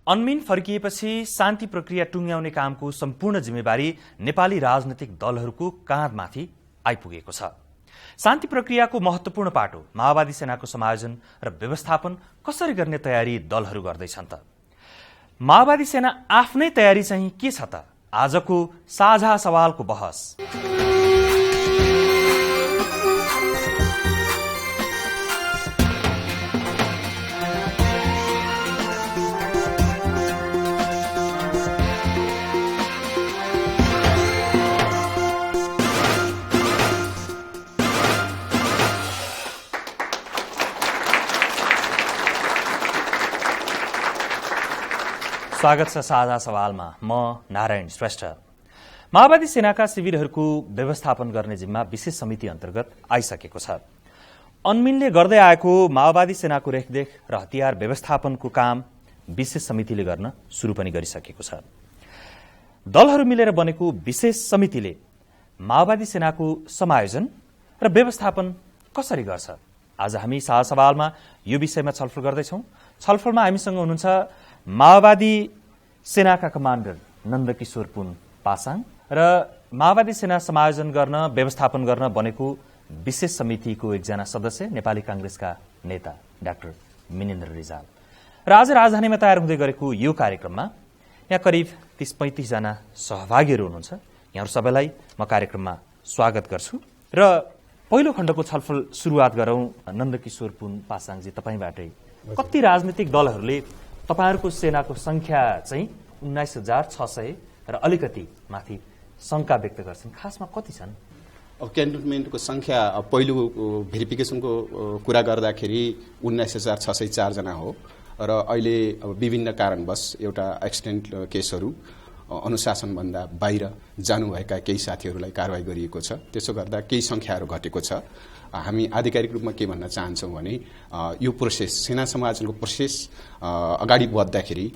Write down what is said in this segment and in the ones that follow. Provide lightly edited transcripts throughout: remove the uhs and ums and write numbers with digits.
अन्मिन फर्किएपछि शान्ति प्रक्रिया टुङ्ग्याउने कामको सम्पूर्ण जिम्मेवारी नेपाली राजनैतिक दलहरूको काँधमाथि आइपुगेको छ। शान्ति प्रक्रियाको महत्वपूर्ण पाटो माओवादी सेनाको समायोजन र व्यवस्थापन कसरी गर्ने तयारी दलहरू गर्दैछन् त? माओवादी सेना आफ्नै तयारी चाहिँ के छ त? आजको साझा सवालको बहस। स्वागत छ साझा सवालमा। म नारायण श्रेष्ठ। माओवादी सेनाका शिविरहरूको व्यवस्थापन गर्ने जिम्मा विशेष समिति अन्तर्गत आइसकेको छ। अन्मिनले गर्दै आएको माओवादी सेनाको रेखदेख र हतियार व्यवस्थापनको काम विशेष समितिले गर्न सुरु पनि गरिसकेको छ। दलहरू मिलेर बनेको विशेष समितिले माओवादी सेनाको समायोजन र व्यवस्थापन कसरी गर्छ? आज हामी साझा सवालमा यो विषयमा छलफल गर्दैछौँ। छलफलमा हामीसँग हुनुहुन्छ माओवादी सेनाका कमान्डर नन्दकिशोर पुन पासाङ र माओवादी सेना समायोजन गर्न व्यवस्थापन गर्न बनेको विशेष समितिको एकजना सदस्य नेपाली कांग्रेसका नेता डाक्टर मिनेन्द्र रिजाल। र आज राजधानीमा तयार हुँदै गरेको यो कार्यक्रममा यहाँ करिब 30-35 जना सहभागीहरू हुनुहुन्छ। यहाँहरू सबैलाई म कार्यक्रममा स्वागत गर्छु र पहिलो खण्डको छलफल सुरुवात गरौँ। नन्दकिशोर पुन पासाङजी, तपाईबाटै कति राजनीतिक दलहरूले तपाईहरुको सेनाको संख्या चाहिँ 19,600 र अलिकति माथि शंका व्यक्त गर्छन्? खासमा कति छन्? अब क्यान्टोनमेन्टको संख्या पहिलो भेरिफिकेसनको कुरा गर्दाखेरि 19,604 जना हो र अहिले अब विभिन्न कारणवश एउटा एक्सिडेन्ट केसहरू अनुशासनभन्दा बाहिर जानुभएका केही साथीहरूलाई कारवाही गरिएको छ। त्यसो गर्दा केही संख्याहरू घटेको छ। हामी आधिकारिक रूपमा के भन्न चाहन्छौँ भने यो प्रोसेस, सेना समायोजनको प्रोसेस अगाडि बढ्दाखेरि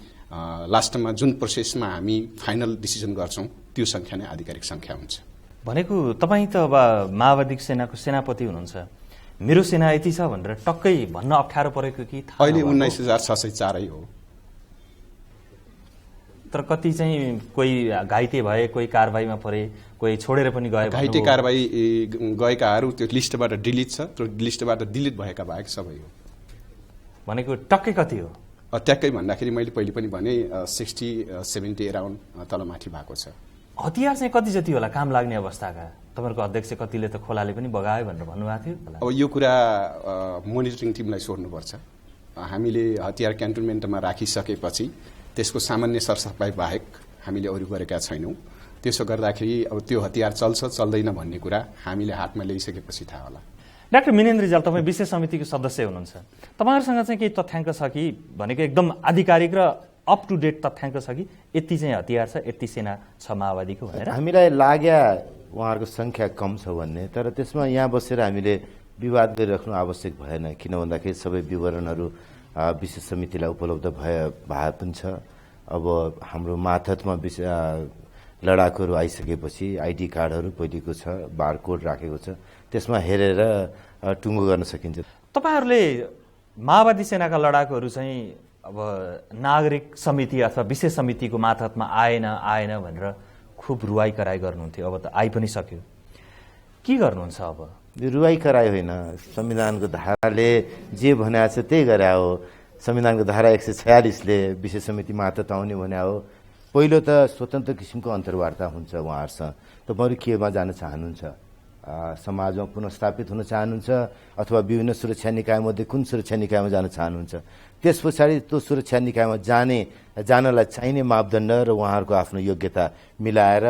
लास्टमा जुन प्रोसेसमा हामी फाइनल डिसिजन गर्छौँ त्यो संख्या नै आधिकारिक संख्या हुन्छ। भनेको तपाईँ त अब माओवादी सेनाको सेनापति हुनुहुन्छ, मेरो सेना यति छ भनेर टक्कै भन्न अप्ठ्यारो परेको कि? अहिले 19,604 हो। तर कति चाहिँ कोही घाइते भए, कोही कारबाहीमा परे, कोही छोडेर पनि गए। घाइते कारबाही गएकाहरू त्यो लिस्टबाट डिलिट छ। त्यो लिस्टबाट डिलिट भएका बाहेक सबै हो। भनेको टक्कै कति हो? ट्याक्कै भन्दाखेरि मैले पहिले पनि भने 60-70 अराउन्ड तलमाथि भएको छ। हतियार चाहिँ कति जति होला काम लाग्ने अवस्थाका? तपाईँहरूको अध्यक्ष कतिले त खोलाले पनि बगायो भनेर भन्नुभएको थियो। अब यो कुरा मोनिटरिङ टिमलाई सोध्नुपर्छ। हामीले हतियार क्यान्टोनमेन्टमा राखिसकेपछि त्यसको सामान्य सरसफाई बाहेक हामीले अरू गरेका छैनौँ। त्यसो गर्दाखेरि अब त्यो हतियार चल्छ चल्दैन भन्ने कुरा हामीले हातमा ल्याइसकेपछि थाहा होला। डाक्टर मिनेन्द्र रिजाल, तपाईँ विशेष समितिको सदस्य हुनुहुन्छ। तपाईँहरूसँग चाहिँ केही तथ्याङ्क छ कि? भनेको एकदम आधिकारिक र अप टु डेट तथ्याङ्क छ कि यति चाहिँ हतियार छ, यति सेना छ माओवादीको भनेर? हामीलाई लाग्या उहाँहरूको संख्या कम छ भन्ने, तर त्यसमा यहाँ बसेर हामीले विवाद गरिराख्नु आवश्यक भएन। किन भन्दाखेरि सबै विवरणहरू विशेष समितिलाई उपलब्ध भए पनि छ। अब हाम्रो मातहतमा लडाकुहरू आइसकेपछि आइडी कार्डहरू पहिलेको छ, बारकोड राखेको छ, त्यसमा हेरेर टुङ्गो गर्न सकिन्छ। तपाईहरूले माओवादी सेनाका लडाकुहरू चाहिँ अब नागरिक समिति अथवा विशेष समितिको मातहतमा आएन भनेर खुब रुवाई कराई गर्नुहुन्थ्यो। अब त आइ पनि सक्यो, के गर्नुहुन्छ अब? रुवाई कराई होइन, संविधानको धाराले जे भनेको छ त्यही गरे हो। संविधानको धारा 146ले विशेष समिति मातहत आउने भने हो। पहिलो त स्वतन्त्र किसिमको अन्तर्वार्ता हुन्छ उहाँहरूसँग। तपाईँहरू केमा जान चाहनुहुन्छ? समाजमा पुनस्थापित हुन चाहनुहुन्छ अथवा विभिन्न सुरक्षा निकायमध्ये कुन सुरक्षा निकायमा जान चाहनुहुन्छ? त्यस पछाडि त्यो सुरक्षा निकायमा जानलाई चाहिने मापदण्ड र उहाँहरूको आफ्नो योग्यता मिलाएर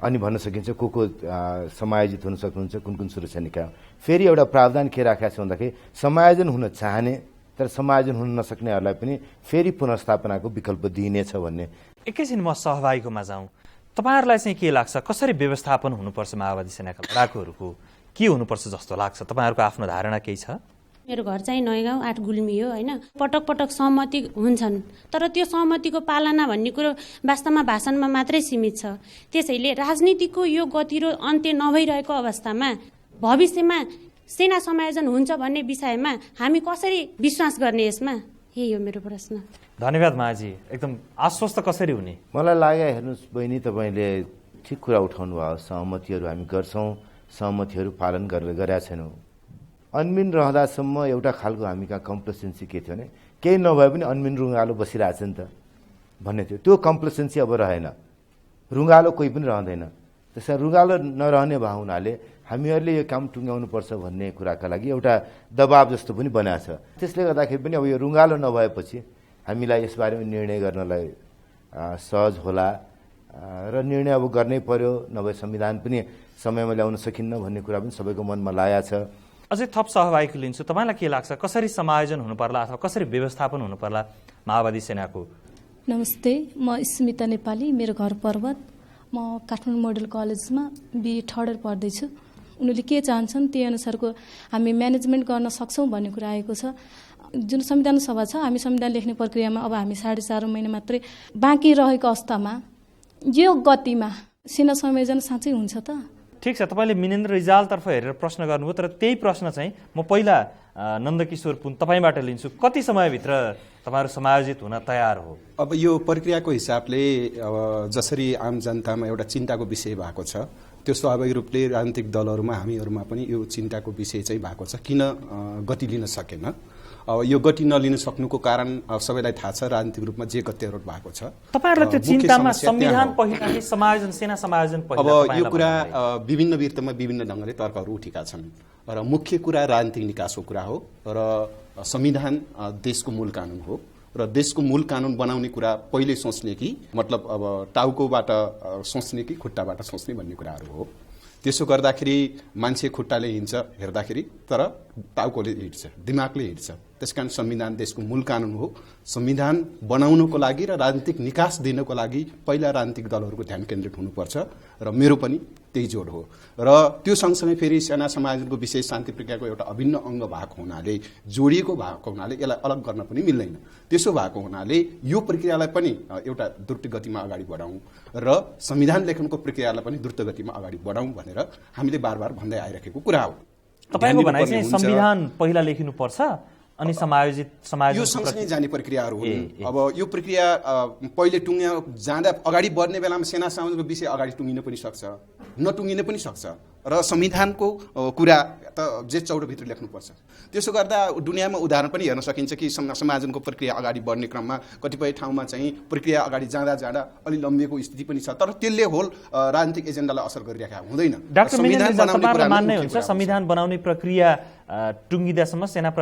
अनि भन्न सकिन्छ को समायोजित हुन सक्नुहुन्छ कुन कुन सुरक्षा निकाय। फेरि एउटा प्रावधान के राखेको छ भन्दाखेरि समायोजन हुन चाहने तर समायोजन हुन नसक्नेहरूलाई पनि फेरि पुनर्स्थापनाको विकल्प दिइनेछ भन्ने। एकैछिन म सहभागीकोमा जाउँ। तपाईहरुलाई चाहिँ के लाग्छ, कसरी व्यवस्थापन हुनुपर्छ माओवादी सेनाका लडाकुहरूको? के हुनुपर्छ जस्तो लाग्छ? तपाईहरुको आफ्नो धारणा केही छ? मेरो घर चाहिँ नयगाउँ 8 गुल्मी हो हैन। पटक पटक सहमति हुन्छन्, तर त्यो सहमतिको पालना भन्ने कुरो वास्तवमा भाषणमा मात्रै सीमित छ। त्यसैले राजनीतिको यो गतिरो अन्त्य नभइरहेको अवस्थामा भविष्यमा सेना समायोजन हुन्छ भन्ने विषयमा हामी कसरी विश्वास गर्ने? यसमा यही हो मेरो प्रश्न। धन्यवाद माजी। एकदम आश्वस्त कसरी हुने? मलाई लाग्यो हेर्नुहोस् बहिनी, तपाईँले ठिक कुरा उठाउनु भयो। सहमतिहरू हामी गर्छौँ, सहमतिहरू पालन गरेका छैनौँ। अनमिन रहँदासम्म एउटा खालको हामी कहाँ कम्प्लेसेन्सी के थियो भने केही नभए पनि अनमिन रुङ्गालो बसिरहेछ नि त भन्ने थियो। त्यो कम्प्लेसेन्सी अब रहेन, रुङ्गालो कोही पनि रहँदैन। त्यसमा रुङ्गालो नरहने भए हुनाले हामीहरूले यो काम टुङ्ग्याउनुपर्छ भन्ने कुराका लागि एउटा दबाब जस्तो पनि बनाएको छ। त्यसले गर्दाखेरि पनि अब यो रुङ्गालो नभएपछि हामीलाई यसबारेमा निर्णय गर्नलाई सहज होला र निर्णय अब गर्नै पर्यो, नभए संविधान पनि समयमा ल्याउन सकिन्न भन्ने कुरा पनि सबैको मनमा लागेको छ। अझै थप सहभागी लिन्छु। तपाईँलाई के लाग्छ, कसरी समायोजन हुनुपर्ला अथवा कसरी व्यवस्थापन हुनुपर्ला माओवादी सेनाको? नमस्ते, म स्मिता नेपाली, मेरो घर पर्वत। म काठमाडौँ मोडल कलेजमा BA थर्ड इयर पढ्दैछु। उनीहरूले के चाहन्छन् त्यही अनुसारको हामी म्यानेजमेन्ट गर्न सक्छौँ भन्ने कुरा आएको छ। जुन संविधान सभा छ, हामी संविधान लेख्ने प्रक्रियामा अब हामी 4.5 महिना मात्रै बाँकी रहेको अवस्थामा यो गतिमा सेना संयोजन साँच्चै हुन्छ त? ठिक छ, तपाईँले मिनेन्द्र रिजालतर्फ हेरेर प्रश्न गर्नुभयो, तर त्यही प्रश्न चाहिँ म पहिला नन्दकिशोर पुन तपाईँबाट लिन्छु। कति समयभित्र तपाईँहरू समायोजित हुन तयार हो? अब यो प्रक्रियाको हिसाबले अब जसरी आम जनतामा एउटा चिन्ताको विषय भएको छ, त्यो स्वाभाविक रूपले राजनीतिक दलहरूमा हामीहरूमा पनि यो चिन्ताको विषय चाहिँ भएको छ। किन गति लिन सकेन? अब यो गति नलिन सक्नुको कारण सबैलाई थाहा छ, राजनीतिक रूपमा जे गतिरोध भएको छ। तपाईहरुलाई त्यो चिन्तामा संविधान पहिला कि समायोजन, सेना समायोजन पहिला? अब यो कुरा विभिन्न विर्तमा विभिन्न ढंगले तर्कहरू उठेका छन् र मुख्य कुरा राजनीतिक निकासको कुरा हो र संविधान देशको मूल कानून हो र देशको मूल कानून बनाउने कुरा पहिले सोच्ने कि मतलब अब टाउकोबाट सोच्ने कि खुट्टाबाट सोच्ने भन्ने कुराहरू हो। त्यसो गर्दाखेरि मान्छे खुट्टाले हिँड्छ हेर्दाखेरि, तर टाउकोले हिँड्छ, दिमागले हिँड्छ। त्यसकारण संविधान देशको मूल कानून हो। संविधान बनाउनको लागि र राजनीतिक निकास दिनको लागि पहिला राजनीतिक दलहरूको ध्यान केन्द्रित हुनुपर्छ र मेरो पनि त्यही जोड हो। र त्यो सँगसँगै फेरि सेना समायोजनको विशेष शान्ति प्रक्रियाको एउटा अभिन्न अङ्ग भएको हुनाले, जोडिएको भएको हुनाले यसलाई अलग गर्न पनि मिल्दैन। त्यसो भएको हुनाले यो प्रक्रियालाई पनि एउटा द्रुत गतिमा अगाडि बढाउँ र संविधान लेखनको प्रक्रियालाई पनि द्रुत गतिमा अगाडि बढाउँ भनेर हामीले बार बार भन्दै आइरहेको कुरा हो। तपाईको भनाइ चाहिँ संविधान पहिला लेखिनुपर्छ अनि समायोजन यो सँगसँगै जाने प्रक्रियाहरू हुन्। अब यो प्रक्रिया पहिले जाँदा अगाडि बढ्ने बेलामा सेना समायोजनको विषय अगाडि टुङ्गिन पनि सक्छ, नटुङ्गिन पनि सक्छ र संविधानको कुरा त जे चौडभित्र लेख्नुपर्छ। त्यसो गर्दा दुनियाँमा उदाहरण पनि हेर्न सकिन्छ कि समायोजनको प्रक्रिया अगाडि बढ्ने क्रममा कतिपय ठाउँमा चाहिँ प्रक्रिया अगाडि जाँदा अलि लम्बिएको स्थिति पनि छ, तर त्यसले होल राजनीतिक एजेन्डालाई असर गरिरहेका हुँदैन। डाक्टर मिनेन्द्र मान्नै हुन्छ संविधान बनाउने प्रक्रिया टुङ्गिदासम्म सेना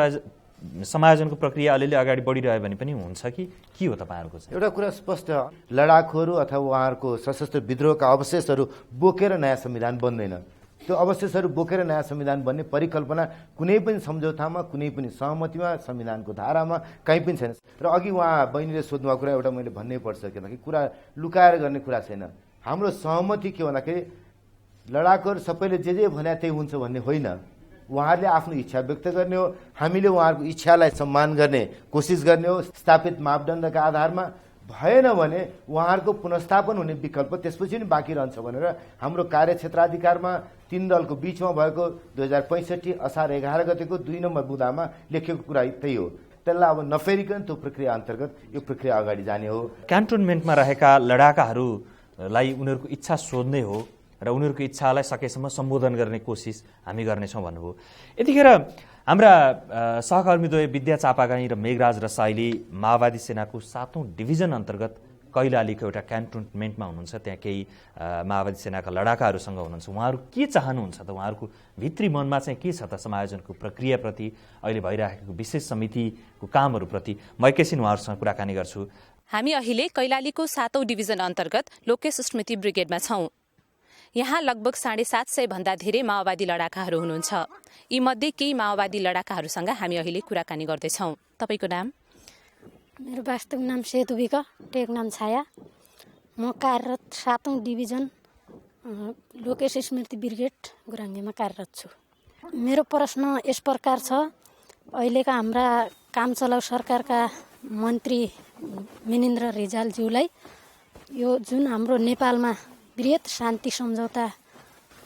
समायोजनको प्रक्रिया अलिअलि अगाडि बढिरह्यो भने पनि हुन्छ कि के हो तपाईँहरूको चाहिँ? एउटा कुरा स्पष्ट, लडाकुहरू अथवा उहाँहरूको सशस्त्र विद्रोहका अवशेषहरू बोकेर नयाँ संविधान बन्दैन। त्यो अवशेषहरू बोकेर नयाँ संविधान बन्ने परिकल्पना कुनै पनि सम्झौतामा, कुनै पनि सहमतिमा, संविधानको धारामा कहीँ पनि छैन। र अघि उहाँ बहिनीले सोध्नुभएको कुरा एउटा मैले भन्नै पर्छ, किनकि कुरा लुकाएर गर्ने कुरा छैन। हाम्रो सहमति के भन्दाखेरि लडाकुहरू सबैले जे भने त्यही हुन्छ भन्ने होइन। उहाँहरूले आफ्नो इच्छा व्यक्त गर्ने हो, हामीले उहाँहरूको इच्छालाई सम्मान गर्ने कोसिस गर्ने हो स्थापित मापदण्डका आधारमा। भएन भने उहाँहरूको पुनर्स्थापन हुने विकल्प त्यसपछि पनि बाँकी रहन्छ भनेर हाम्रो कार्यक्षेत्राधिकारमा 3 दलको बीचमा भएको 2065 असार 11 गतेको 2 नम्बर बुँदामा लेखेको कुरा त्यही हो। त्यसलाई अब नफेरिकन त्यो प्रक्रिया अन्तर्गत यो प्रक्रिया अगाडि जाने हो। क्यान्टोनमेन्टमा रहेका लडाकाहरूलाई उनीहरूको इच्छा सोध्ने हो र उनीहरूको इच्छालाई सकेसम्म सम्बोधन गर्ने कोसिस हामी गर्नेछौँ भन्नुभयो। यतिखेर हाम्रा सहकर्मीद्वय विद्या चापागाई र मेघराज रसाइली माओवादी सेनाको 7औं डिभिजन अन्तर्गत कैलालीको एउटा क्यान्टोनमेन्टमा हुनुहुन्छ। त्यहाँ केही माओवादी सेनाका लडाकाहरूसँग हुनुहुन्छ। उहाँहरू के चाहनुहुन्छ त? उहाँहरूको भित्री मनमा चाहिँ के छ त समायोजनको प्रक्रियाप्रति, अहिले भइरहेको विशेष समितिको कामहरूप्रति? म एकैछिन उहाँहरूसँग कुराकानी गर्छु। हामी अहिले कैलालीको 7औं डिभिजन अन्तर्गत लोकेश स्मृति ब्रिगेडमा छौँ। यहाँ लगभग 750 भन्दा धेरै माओवादी लडाकाहरू हुनुहुन्छ। यी मध्ये केही माओवादी लडाकाहरूसँग हामी अहिले कुराकानी गर्दैछौँ। तपाईँको नाम? मेरो वास्तविक नाम सेतु विक, टेक नाम छाया। म कार्यरत 7औं डिभिजन लोकेश स्मृति ब्रिगेड गुराङ्गेमा कार्यरत छु। मेरो प्रश्न यस प्रकार छ, अहिलेका हाम्रा काम चलाउ सरकारका मन्त्री मिनेन्द्र रिजालज्यूलाई यो जुन हाम्रो नेपालमा वृहत शान्ति सम्झौता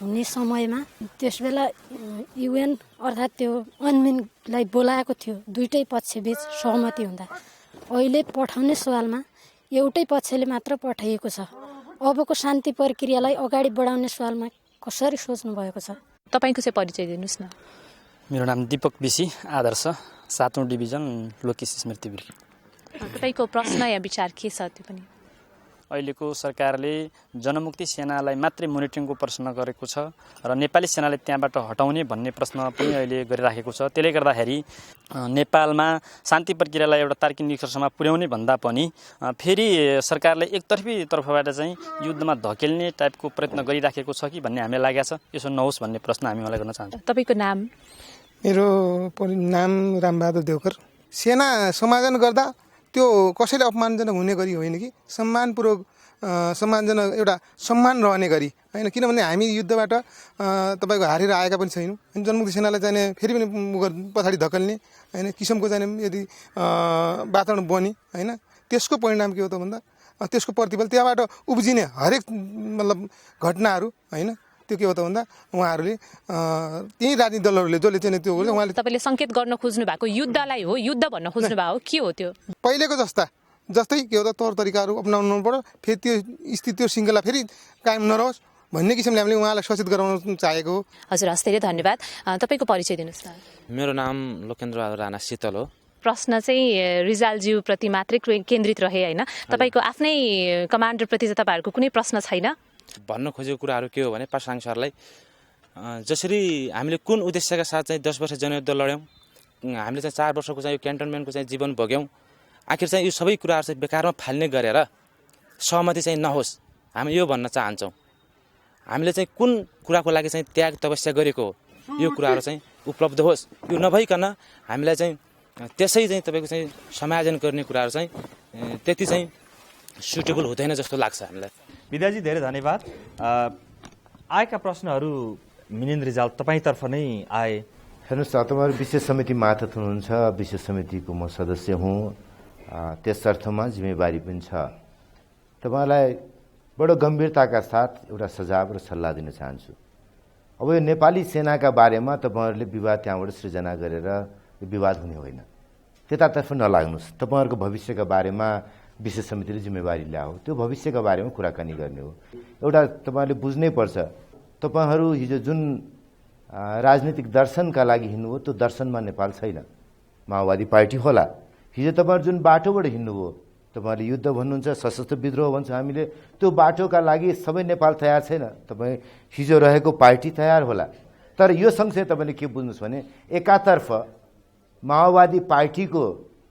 हुने समयमा त्यसबेला युएन अर्थात् त्यो अनमिनलाई बोलाएको थियो दुईटै पक्षबीच सहमति हुँदा। अहिले पठाउने सवालमा एउटै पक्षले मात्र पठाइएको छ। अबको शान्ति प्रक्रियालाई अगाडि बढाउने सवालमा कसरी सोच्नु भएको छ? तपाईँको चाहिँ परिचय दिनुहोस् न। मेरो नाम दीपक बिसी, आदर्श 7औं डिभिजन लोकेश स्मृति ब्रिगेड। तपाईँको प्रश्न या विचार के छ त्यो पनि? अहिलेको सरकारले जनमुक्ति सेनालाई मात्रै मोनिटरिङको प्रश्न गरेको छ र नेपाली सेनालाई त्यहाँबाट हटाउने भन्ने प्रश्न पनि अहिले गरिराखेको छ। त्यसले गर्दाखेरि नेपालमा शान्ति प्रक्रियालाई एउटा तार्किक निष्कर्षमा पुर्याउने भन्दा पनि फेरि सरकारले एकतर्फी तर्फबाट चाहिँ युद्धमा धकेल्ने टाइपको प्रयत्न गरिराखेको छ कि भन्ने हामीलाई लागेको छ। यसो नहोस् भन्ने प्रश्न हामी उहाँलाई गर्न चाहन्छौँ। तपाईँको नाम? मेरो नाम रामबहादुर देवकर। सेना समायोजन गर्दा त्यो कसैले अपमानजनक हुने गरी होइन कि सम्मानपूर्वक सम्मानजनक एउटा सम्मान रहने गरी होइन। किनभने हामी युद्धबाट तपाईँको हारेर आएका पनि छैनौँ। जनमुक्ति सेनालाई चाहिँ फेरि पनि पछाडि धकेल्ने होइन किसिमको चाहिँ यदि वातावरण बने होइन त्यसको परिणाम के हो त भन्दा त्यसको प्रतिफल त्यहाँबाट उब्जिने हरेक मतलब घटनाहरू होइन त्यो के हो त भन्दा उहाँहरूले त्यही राजनीतिक दलहरूले जसले चाहिँ त्यो उहाँले तपाईँले सङ्केत गर्न खोज्नु भएको युद्धलाई हो, युद्ध भन्न खोज्नु भएको के हो? त्यो पहिलेको जस्तै के हो त तौर तरिकाहरू अपनाउनु पर्यो। फेरि त्यो स्थिति त्यो श्रृङ्खला फेरि कायम नरहोस् भन्ने किसिमले हामीले उहाँलाई सचेत गराउन चाहेको हो। हजुर, हस्, धेरै धन्यवाद। तपाईँको परिचय दिनुहोस् न। मेरो नाम लोकेन्द्र राणा शीतल हो। प्रश्न चाहिँ रिजालज्यूप्रति मात्रै केन्द्रित रहे होइन, तपाईँको आफ्नै कमान्डरप्रति चाहिँ तपाईँहरूको कुनै प्रश्न छैन? भन्न खोजेको कुराहरू के हो भने पासाङ सरलाई जसरी हामीले कुन उद्देश्यका साथ चाहिँ 10 वर्ष जनयुद्ध लड्यौँ, हामीले चाहिँ 4 वर्षको चाहिँ यो क्यान्टोनमेन्टको चाहिँ जीवन भोग्यौँ, आखिर चाहिँ यो सबै कुराहरू चाहिँ बेकारमा फाल्ने गरेर सहमति चाहिँ नहोस् हामी यो भन्न चाहन्छौँ। हामीले चाहिँ कुन कुराको लागि चाहिँ त्याग तपस्या गरेको हो यो कुराहरू चाहिँ उपलब्ध होस्। यो नभइकन हामीलाई चाहिँ त्यसै चाहिँ तपाईँको चाहिँ समायोजन गर्ने कुराहरू चाहिँ त्यति चाहिँ सुटेबल हुँदैन जस्तो लाग्छ हामीलाई। विद्याजी धेरै धन्यवाद। आएका प्रश्नहरू मिनेन्द्र रिजाल तपाईँतर्फ नै आए। हेर्नुहोस्, तपाईँहरू विशेष समिति मार्फत हुनुहुन्छ। विशेष समितिको म सदस्य हुँ। त्यसर्थमा जिम्मेवारी पनि छ। तपाईँलाई बडो गम्भीरताका साथ एउटा सुझाव र सल्लाह दिन चाहन्छु। अब यो नेपाली सेनाका बारेमा तपाईँहरूले विवाद त्यहाँबाट सृजना गरेर यो विवाद हुने होइन, त्यतातर्फ नलाग्नुहोस्। तपाईँहरूको भविष्यका बारेमा विशेष समितिले जिम्मेवारी ल्यायो, त्यो भविष्यका बारेमा कुराकानी गर्ने हो। एउटा तपाईँहरूले बुझ्नै पर्छ, तपाईँहरू हिजो जुन राजनीतिक दर्शनका लागि हिँड्नुभयो त्यो दर्शनमा नेपाल छैन, माओवादी पार्टी होला। हिजो तपाईँहरू जुन बाटोबाट हिँड्नुभयो, तपाईँहरूले युद्ध भन्नुहुन्छ, सशस्त्र विद्रोह भन्छ हामीले, त्यो बाटोका लागि सबै नेपाल तयार छैन। तपाईँ हिजो रहेको पार्टी तयार होला, तर यो सँगसँगै तपाईँले के बुझ्नुहोस् भने एकातर्फ माओवादी पार्टीको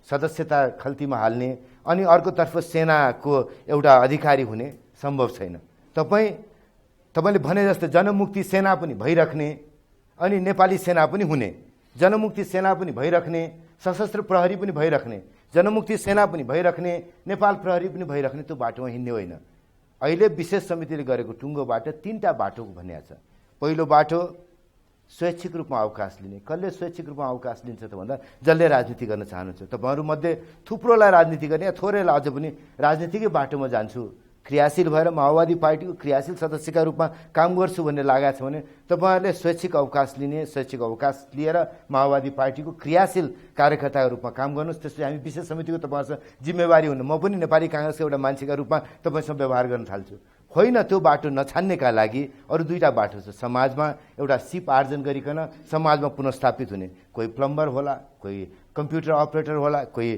सदस्यता खल्तीमा हाल्ने अनि अर्कोतर्फ सेनाको एउटा अधिकारी हुने सम्भव छैन। तपाईँले भने जस्तो जनमुक्ति सेना पनि भइराख्ने अनि नेपाली सेना पनि हुने, जनमुक्ति सेना पनि भइराख्ने, सशस्त्र प्रहरी पनि भइराख्ने, जनमुक्ति सेना पनि भइराख्ने, नेपाल प्रहरी पनि भइराख्ने, त्यो बाटोमा हिँड्ने होइन। अहिले विशेष समितिले गरेको टुङ्गो बाटो 3टा बाटो भनिएको छ। पहिलो बाटो स्वैच्छिक रूपमा अवकाश लिने। कसले स्वैच्छिक रूपमा अवकाश लिन्छ त भन्दा जसले राजनीति गर्न चाहनुहुन्छ। तपाईँहरूमध्ये थुप्रोलाई राजनीति गर्ने या थोरैलाई अझ पनि राजनीतिकै बाटोमा जान्छु, क्रियाशील भएर माओवादी पार्टीको क्रियाशील सदस्यका रूपमा काम गर्छु भन्ने लागेको छ भने तपाईँहरूले स्वैच्छिक अवकाश लिने, स्वैच्छिक अवकाश लिएर माओवादी पार्टीको क्रियाशील कार्यकर्ताको रूपमा काम गर्नुहोस्। त्यसपछि हामी विशेष समितिको तपाईँहरूसँग जिम्मेवारी हुनु, म पनि नेपाली काङ्ग्रेसको एउटा मान्छेका रूपमा तपाईँसँग व्यवहार गर्न थाल्छु। होइन, त्यो बाटो नछान्नेका लागि अरू 2टा बाटो छ। समाजमा एउटा सिप आर्जन गरिकन समाजमा पुनस्थापित हुने, कोही प्लम्बर होला, कोही कम्प्युटर अपरेटर होला, कोही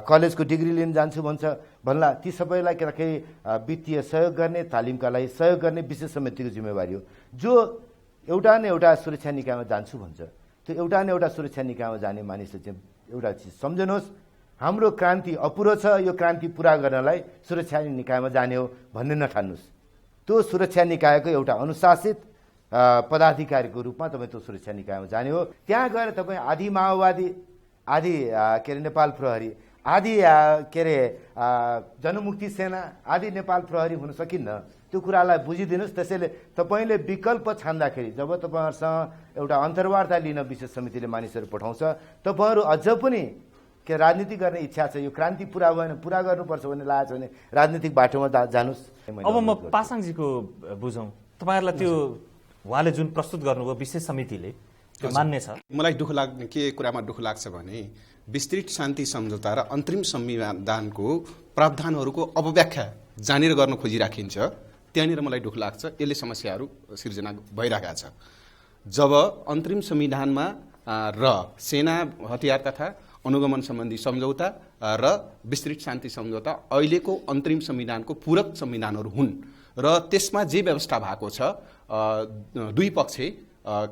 कलेजको डिग्री लिन जान्छु भन्छ भन्ला, ती सबैलाई केही वित्तीय सहयोग गर्ने, तालिमका लागि सहयोग गर्ने विशेष समितिको जिम्मेवारी हो। जो एउटा न एउटा सुरक्षा निकायमा जान्छु भन्छ, त्यो एउटा न एउटा सुरक्षा निकायमा जाने मानिसले चाहिँ एउटा चिज सम्झनुहोस्, हाम्रो क्रान्ति अपुरो छ, यो क्रान्ति पुरा गर्नलाई सुरक्षा निकायमा जाने हो भन्ने नठान्नुहोस्। त्यो सुरक्षा निकायको एउटा अनुशासित पदाधिकारीको रूपमा तपाईँ त्यो सुरक्षा निकायमा जाने हो। त्यहाँ गएर तपाईँ आधी माओवादी, आधी के अरे नेपाल प्रहरी, आधी के अरे जनमुक्ति सेना, आधी नेपाल प्रहरी हुन सकिन्न। त्यो कुरालाई बुझिदिनुहोस्। त्यसैले तपाईँले विकल्प छान्दाखेरि जब तपाईँहरूसँग एउटा अन्तर्वार्ता लिन विशेष समितिले मानिसहरू पठाउँछ, तपाईँहरू अझ पनि के राजनीति गर्ने इच्छा छ, यो क्रान्ति पुरा भएन, पुरा गर्नुपर्छ भन्ने लागेको छ भने राजनीतिक बाटोमा जानुहोस्। अब म पासाङजीको बुझौँ, तपाईँहरूलाई त्यो उहाँले जुन प्रस्तुत गर्नुभयो विशेष समितिले त्यो मान्ने छ। मलाई दुःख लाग्ने के कुरामा दुःख लाग्छ भने विस्तृत शान्ति सम्झौता र अन्तरिम संविधानको प्रावधानहरूको अपव्याख्या जानेर गर्न खोजिराखिन्छ। त्यहाँनिर मलाई दुःख लाग्छ। यसले समस्याहरू सिर्जना भइरहेका छ। जब अन्तरिम संविधानमा र सेना हतियार तथा अनुगमन सम्बन्धी सम्झौता र विस्तृत शान्ति सम्झौता अहिलेको अन्तरिम संविधानको पूरक संविधानहरू हुन् र त्यसमा जे व्यवस्था भएको छ दुई पक्ष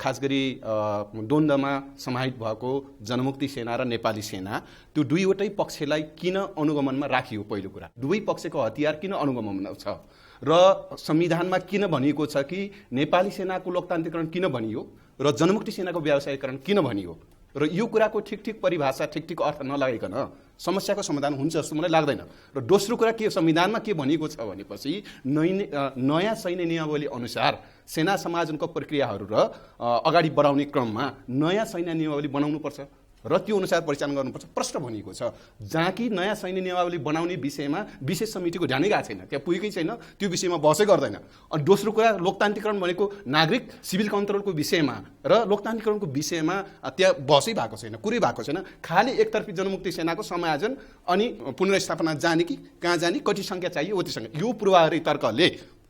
खास गरी द्वन्द्वमा समाहित भएको जनमुक्ति सेना र नेपाली सेना त्यो दुईवटै पक्षलाई किन अनुगमनमा राखियो? पहिलो कुरा, दुवै पक्षको हतियार किन अनुगमनमा छ र संविधानमा किन भनिएको छ कि नेपाली सेनाको लोकतान्त्रिकरण किन भनियो र जनमुक्ति सेनाको व्यावसायीकरण किन भनियो? र यो कुराको ठिक परिभाषा ठिक अर्थ नलागिकन समस्याको समाधान हुन्छ जस्तो मलाई लाग्दैन। र दोस्रो कुरा के संविधानमा के भनिएको छ भनेपछि नयाँ सैन्य नियमावली अनुसार सेना समायोजनको प्रक्रियाहरू र अगाडि बढाउने क्रममा नयाँ सैन्य नियमावली बनाउनुपर्छ र त्यो अनुसार परिचालन गर्नुपर्छ प्रष्ट भनिएको छ। जहाँ कि नयाँ सैन्य नियमावली बनाउने विषयमा विशेष समितिको ध्यानै गएको छैन, त्यहाँ पुगेकै छैन, त्यो विषयमा बहसै गर्दैन। अनि दोस्रो कुरा लोकतान्त्रिकरण भनेको नागरिक सिभिल कन्ट्रोलको विषयमा र लोकतान्त्रिकरणको विषयमा त्यहाँ बहसै भएको छैन, कुरै भएको छैन। खालि एकतर्फी जनमुक्ति सेनाको समायोजन अनि पुनर्स्थापना जाने कि कहाँ जाने, कति सङ्ख्या चाहियो उति सङ्ख्या, यो पूर्वाधारित तर्कले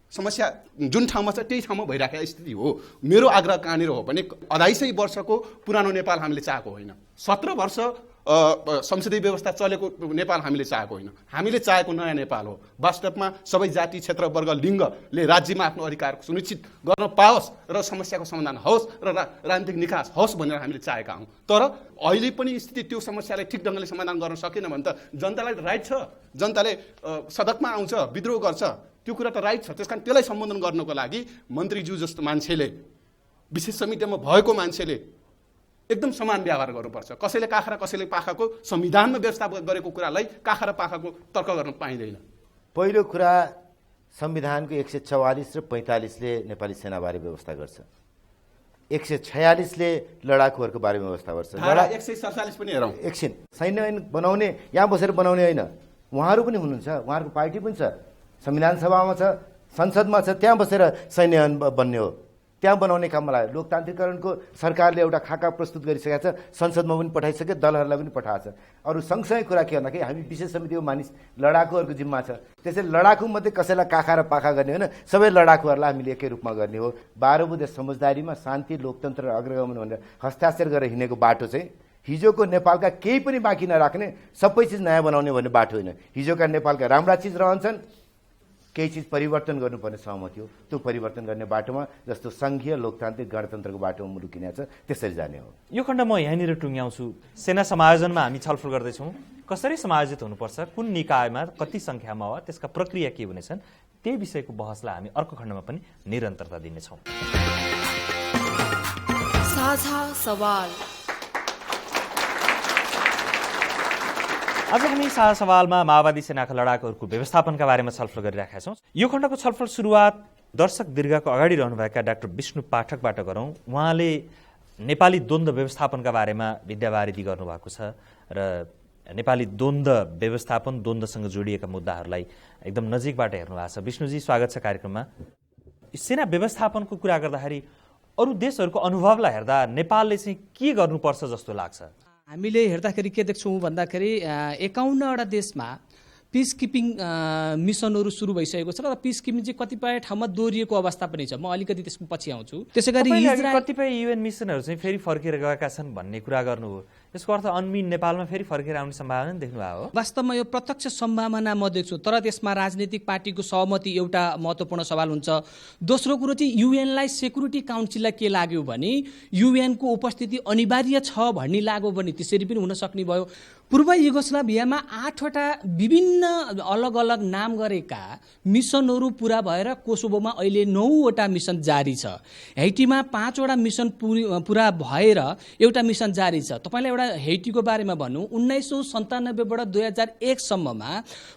समस्या जुन ठाउँमा छ त्यही ठाउँमा भइराखेको स्थिति हो। मेरो आग्रह कहाँनिर हो भने 250 वर्षको पुरानो नेपाल हामीले चाहेको होइन, 17 वर्ष संसदीय व्यवस्था चलेको नेपाल हामीले चाहेको होइन, हामीले चाहेको नयाँ नेपाल हो। वास्तवमा सबै जाति क्षेत्र वर्ग लिङ्गले राज्यमा आफ्नो अधिकार सुनिश्चित गर्न पाओस् र समस्याको समाधान होस् र राजनीतिक निकास होस् भनेर हामीले चाहेका हौँ। तर अहिले पनि स्थिति त्यो समस्यालाई ठिक ढङ्गले समाधान गर्न सकेन भने त जनतालाई राइट छ, जनताले सडकमा आउँछ, विद्रोह गर्छ, त्यो कुरा त राइट छ। त्यसकारण त्यसलाई सम्बोधन गर्नको लागि मन्त्रीज्यू जस्तो मान्छेले, विशेष समितिमा भएको मान्छेले एकदम समान व्यवहार गर्नुपर्छ। कसैले काखा र कसैले पाखाको संविधानमा व्यवस्था गरेको कुरालाई काखा र पाखाको तर्क गर्न पाइँदैन। पहिलो कुरा, संविधानको 144 र 45ले नेपाली सेनाबारे व्यवस्था गर्छ, 146ले लडाकुहरूको बारेमा व्यवस्था गर्छ। 147 पनि हेरौँ। एकछिन, सैन्य ऐन बनाउने यहाँ बसेर बनाउने होइन, उहाँहरू पनि हुनुहुन्छ, उहाँहरूको पार्टी पनि छ, संविधान सभामा छ, संसदमा छ, त्यहाँ बसेर सैन्य ऐन बन्ने हो, त्यहाँ बनाउने काममा लाग्यो। लोकतान्त्रिकरणको सरकारले एउटा खाका प्रस्तुत गरिसकेको छ, संसदमा पनि पठाइसक्यो, दलहरूलाई पनि पठाएको छ। अरू सँगसँगै कुरा के भन्दाखेरि हामी विशेष समितिको मानिस लडाकुहरूको जिम्मा छ, त्यसैले लडाकु मध्ये कसैलाई काखा र पाखा गर्ने होइन, सबै लडाकुहरूलाई हामीले एकै रूपमा गर्ने हो। 12 बुँदे समझदारीमा शान्ति, लोकतन्त्र र अग्रगमन भनेर हस्ताक्षर गरेर हिँडेको बाटो चाहिँ हिजोको नेपालका केही पनि बाँकी नराख्ने, सबै चिज नयाँ बनाउने भन्ने बाटो होइन। हिजोका नेपालका राम्रा चिज रहन्छन्, केही चिज परिवर्तन गर्नुपर्ने सहमति हो, त्यो परिवर्तन गर्ने बाटोमा जस्तो सङ्घीय लोकतान्त्रिक गणतन्त्रको बाटोमा मुलुक किनेको छ त्यसरी जाने हो। यो खण्ड म यहाँनिर टुङ्ग्याउँछु। सेना समायोजनमा हामी छलफल गर्दैछौँ, कसरी समायोजित हुनुपर्छ, कुन निकायमा कति सङ्ख्यामा हो, त्यसका प्रक्रिया के हुनेछन्, त्यही विषयको बहसलाई हामी अर्को खण्डमा पनि निरन्तरता दिनेछौँ। साझा सवाल। आज हामी साझा सवालमा माओवादी सेनाका लडाकुहरूको व्यवस्थापनका बारेमा छलफल गरिरहेका छौँ। यो खण्डको छलफल सुरुवात दर्शक दीर्घको अगाडि रहनुभएका डाक्टर विष्णु पाठकबाट गरौँ। उहाँले नेपाली द्वन्द्व व्यवस्थापनका बारेमा विद्यावारिधि गर्नुभएको छ र नेपाली द्वन्द्व व्यवस्थापन, द्वन्द्वसँग जोडिएका मुद्दाहरूलाई एकदम नजिकबाट हेर्नु भएको छ। विष्णुजी, स्वागत छ कार्यक्रममा। सेना व्यवस्थापनको कुरा गर्दाखेरि अरू देशहरूको अनुभवलाई हेर्दा नेपालले चाहिँ के गर्नुपर्छ जस्तो लाग्छ? हामीले हेर्दाखेरि के देख्छौँ भन्दाखेरि 51वटा देशमा पिस किपिङ मिसनहरू सुरु भइसकेको छ र पिस किपिङ चाहिँ कतिपय ठाउँमा दोहोरिएको अवस्था पनि छ। म अलिकति त्यसको पछि आउँछु। त्यसै गरी कतिपय युएन मिसनहरू चाहिँ फेरि फर्केर गएका छन् भन्ने कुरा गर्नुभयो, यसको अर्थ अन्मिन नेपालमा फेरि फर्केर आउने सम्भावना देख्नुभयो हो? वास्तवमा यो प्रत्यक्ष सम्भावना म देख्छु, तर त्यसमा राजनीतिक पार्टीको सहमति एउटा महत्त्वपूर्ण सवाल हुन्छ। दोस्रो कुरो चाहिँ युएनलाई, सेक्युरिटी काउन्सिललाई के लाग्यो भने युएनको उपस्थिति अनिवार्य छ भन्ने लाग्यो भने त्यसरी पनि हुन सक्ने भयो। पूर्व युगोस्लाभियामा 8वटा विभिन्न अलग अलग नाम गरेका मिसनहरू पुरा भएर कोसोभोमा अहिले 9वटा मिसन जारी छ। हैटीमा 5वटा मिसन पुरा भएर एउटा मिसन जारी छ। तपाईँलाई एउटा हैटीको बारेमा भनौँ, 1997बाट 2001 सम्ममा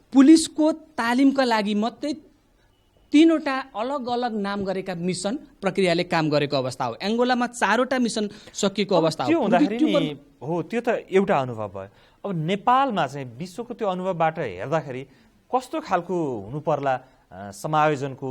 पुलिसको तालिमका लागि मात्रै 3वटा अलग अलग नाम गरेका मिसन प्रक्रियाले काम गरेको अवस्था हो। एङ्गोलामा 4वटा मिसन सकिएको अवस्था हो। त्यो त एउटा अनुभव भयो। अब नेपालमा चाहिँ विश्वको त्यो अनुभवबाट हेर्दाखेरि कस्तो खालको हुनु पर्ला समायोजनको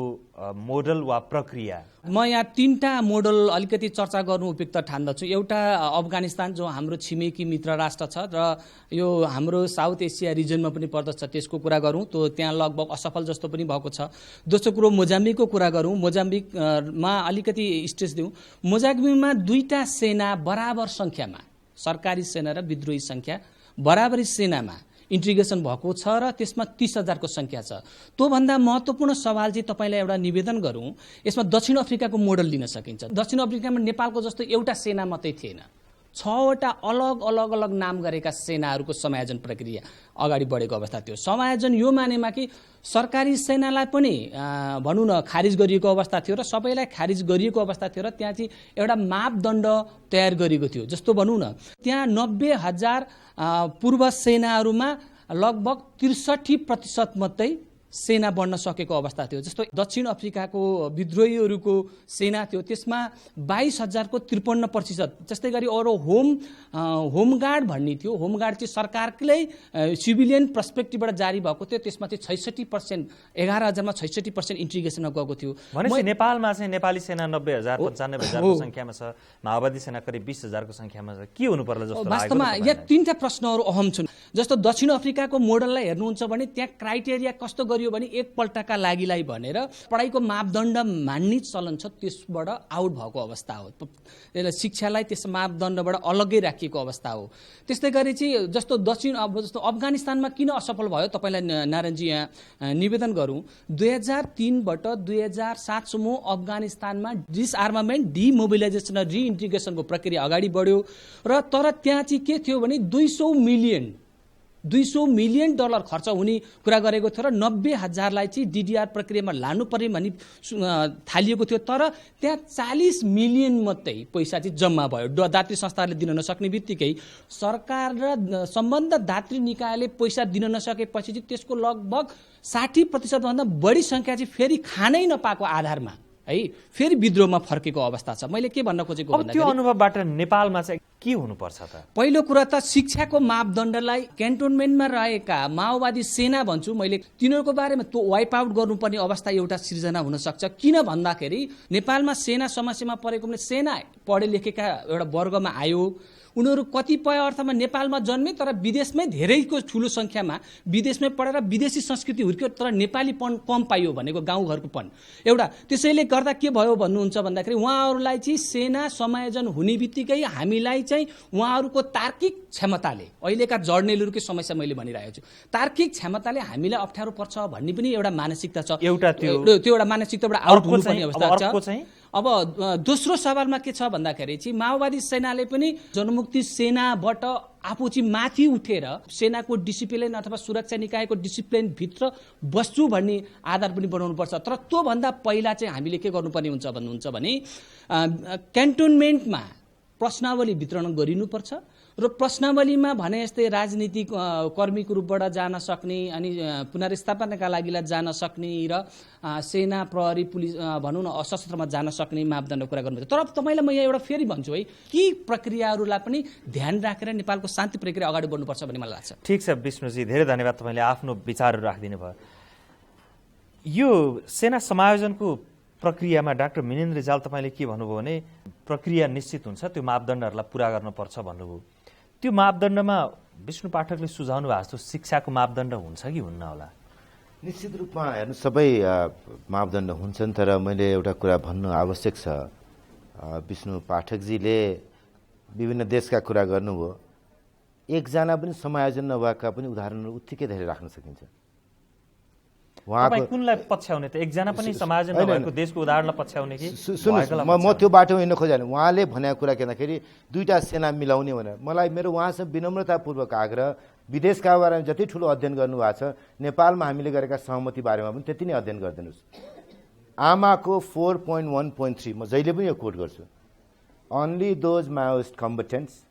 मोडल वा प्रक्रिया? म यहाँ 3टा मोडल अलिकति चर्चा गर्नु उपयुक्त ठान्दछु। एउटा अफगानिस्तान जो हाम्रो छिमेकी मित्र राष्ट्र छ र यो हाम्रो साउथ एसिया रिजनमा पनि पर्दछ, त्यसको कुरा गरौँ तो त्यहाँ लगभग असफल जस्तो पनि भएको छ। दोस्रो कुरो मोजाम्बिकको कुरा गरौँ। मोजाम्बिकमा अलिकति स्ट्रेस दिउँ। मोजाम्बिकमा 2टा सेना बराबर सङ्ख्यामा, सरकारी सेना र विद्रोही सङ्ख्या बराबरी सेनामा इन्टिग्रेसन भएको छ र त्यसमा 30,000 को सङ्ख्या छ। त्योभन्दा महत्त्वपूर्ण सवाल चाहिँ तपाईँलाई एउटा निवेदन गरौँ, यसमा दक्षिण अफ्रिकाको मोडल लिन सकिन्छ। दक्षिण अफ्रिकामा नेपालको जस्तो एउटा सेना मात्रै थिएन, 6वटा अलग नाम गरेका सेनाहरूको समायोजन प्रक्रिया अगाडि बढेको अवस्था थियो। समायोजन यो मानेमा कि सरकारी सेनालाई पनि भनौँ न खारिज गरिएको अवस्था थियो र सबैलाई खारिज गरिएको अवस्था थियो र त्यहाँ चाहिँ एउटा मापदण्ड तयार गरिएको थियो। जस्तो भनौँ न त्यहाँ 90,000 पूर्व सेनाहरूमा लगभग 63% मात्रै सेना बढ्न सकेको अवस्था थियो। जस्तो दक्षिण अफ्रिकाको विद्रोहीहरूको सेना थियो, त्यसमा 22,000 को 53%। जस्तै गरी अरू होमगार्ड भन्ने थियो, होमगार्ड चाहिँ सरकारकै सिभिलियन पर्सपेक्टिभबाट जारी भएको थियो, त्यसमा चाहिँ 66%, 11,000 मा 66% इन्टिग्रेसनमा गएको थियो। भनेपछि नेपालमा चाहिँ नेपाली सेना 90,000 95,000 को सङ्ख्यामा छ, माओवादी सेना करिब 20,000 को सङ्ख्यामा छ। के हुनु पर्ला जस्तो लाग्यो? वास्तवमा यहाँ 3टा प्रश्नहरू अहम छन्। जस्तो दक्षिण अफ्रिकाको मोडललाई हेर्नुहुन्छ भने त्यहाँ क्राइटेरिया कस्तो गरियो भने एकपल्टका लागिलाई भनेर पढाइको मापदण्ड मान्ने चलन छ, त्यसबाट आउट भएको अवस्था हो। त्यसलाई शिक्षालाई त्यस मापदण्डबाट अलग्गै राखिएको अवस्था हो। त्यस्तै गरी चाहिँ जस्तो जस्तो अफगानिस्तानमा किन असफल भयो तपाईँलाई नारायणजी यहाँ निवेदन गरौँ। 2003बाट 2007सम्म अफगानिस्तानमा डिसआर्मामेन्ट, डिमोबिलाइजेसन र रिइन्टिग्रेसनको प्रक्रिया अगाडि बढ्यो र तर त्यहाँ चाहिँ के थियो भने $200 मिलियन खर्च हुने कुरा गरेको थियो र 90,000लाई चाहिँ DDR प्रक्रियामा लानुपर्ने भनी थालिएको थियो। तर त्यहाँ 40 मिलियन मात्रै पैसा चाहिँ जम्मा भयो। दात्री संस्थाहरूले दिन नसक्ने बित्तिकै सरकार र सम्बन्ध दात्री निकायले पैसा दिन नसकेपछि चाहिँ त्यसको लगभग 60% भन्दा बढी सङ्ख्या चाहिँ फेरि खानै नपाएको आधारमा है फेरि विद्रोहमा फर्केको अवस्था छ। मैले के भन्न खोजेको भन्दा त्यो अनुभवबाट नेपालमा चाहिँ के हुनुपर्छ त? पहिलो कुरा त शिक्षाको मापदण्डलाई क्यान्टोनमेन्टमा रहेका माओवादी सेना भन्छु मैले, तिनीहरूको बारेमा त्यो वाइप आउट गर्नुपर्ने अवस्था एउटा सिर्जना हुन सक्छ। किन भन्दाखेरि नेपालमा सेना समस्यामा परेकोले सेना पढे लेखेका एउटा वर्गमा आयो, उनीहरू कतिपय अर्थमा नेपालमा जन्मे तर विदेशमै धेरैको ठुलो सङ्ख्यामा विदेशमै पढेर विदेशी संस्कृति हुर्क्यो तर नेपालीपन कम पाइयो भनेको गाउँघरको पन एउटा। त्यसैले गर्दा के भयो भन्नुहुन्छ भन्दाखेरि उहाँहरूलाई चाहिँ सेना समायोजन हुने बित्तिकै हामीलाई चाहिँ उहाँहरूको तार्किक क्षमताले, अहिलेका जर्नेलहरूकै समस्या मैले भनिरहेको छु, तार्किक क्षमताले हामीलाई अप्ठ्यारो पर्छ भन्ने पनि एउटा मानसिकता छ। त्यो एउटा मानसिकताबाट आउट हुनुपर्ने अवस्था छ। अब दोस्रो सवालमा के छ भन्दाखेरि चाहिँ माओवादी सेनाले पनि जनमुक्ति सेनाबाट आफू चाहिँ माथि उठेर सेनाको डिसिप्लिन अथवा सुरक्षा निकायको डिसिप्लिनभित्र बस्छु भन्ने आधार पनि बनाउनुपर्छ। तर त्योभन्दा पहिला चाहिँ हामीले के गर्नुपर्ने हुन्छ भन्नुहुन्छ भने क्यान्टोनमेन्टमा प्रश्नावली वितरण गरिनुपर्छ र प्रश्नावलीमा भने जस्तै राजनीतिक कर्मीको रूपबाट जान सक्ने अनि पुनर्स्थापनाका लागि जान सक्ने र सेना प्रहरी पुलिस भनौँ न सशस्त्रमा जान सक्ने मापदण्ड कुरा गर्नुपर्छ। तर तपाईँलाई म यहाँ एउटा फेरि भन्छु है, यी प्रक्रियाहरूलाई पनि ध्यान राखेर नेपालको शान्ति प्रक्रिया अगाडि बढ्नुपर्छ भन्ने मलाई लाग्छ। ठिक छ विष्णुजी, धेरै धन्यवाद, तपाईँले आफ्नो विचारहरू राखिदिनु भयो। यो सेना समायोजनको प्रक्रियामा डाक्टर मिनेन्द्र रिजाल तपाईँले के भन्नुभयो भने प्रक्रिया निश्चित हुन्छ, त्यो मापदण्डहरूलाई पुरा गर्नुपर्छ भन्नुभयो। त्यो मापदण्डमा विष्णु पाठकले सुझाउनु भएको जस्तो शिक्षाको मापदण्ड हुन्छ कि हुन्न होला? निश्चित रूपमा हेर्नु सबै मापदण्ड हुन्छन्, तर मैले एउटा कुरा भन्नु आवश्यक छ। विष्णु पाठकजीले विभिन्न देशका कुरा गर्नुभयो, एकजना पनि समायोजन नभएका पनि उदाहरणहरू उत्तिकै धेरै राख्न सकिन्छ। कुनलाई पछ्याउने त? एकजना पनि समायोजन नभएको देशको उदाहरणलाई पछ्याउने कि? सुन्नुहोस्, म त्यो बाटो हिँड्न खोजेन। उहाँले भनेको कुरा के भन्दाखेरि 2टा सेना मिलाउने भनेर मलाई मेरो उहाँसँग विनम्रतापूर्वक आग्रह, विदेशका बारेमा जति ठुलो अध्ययन गर्नुभएको छ नेपालमा हामीले गरेका सहमति बारेमा पनि त्यति नै अध्ययन गरिदिनुहोस्। आमाको 4.1.3 म जहिले पनि यो कोट गर्छु, only those Maoist combatants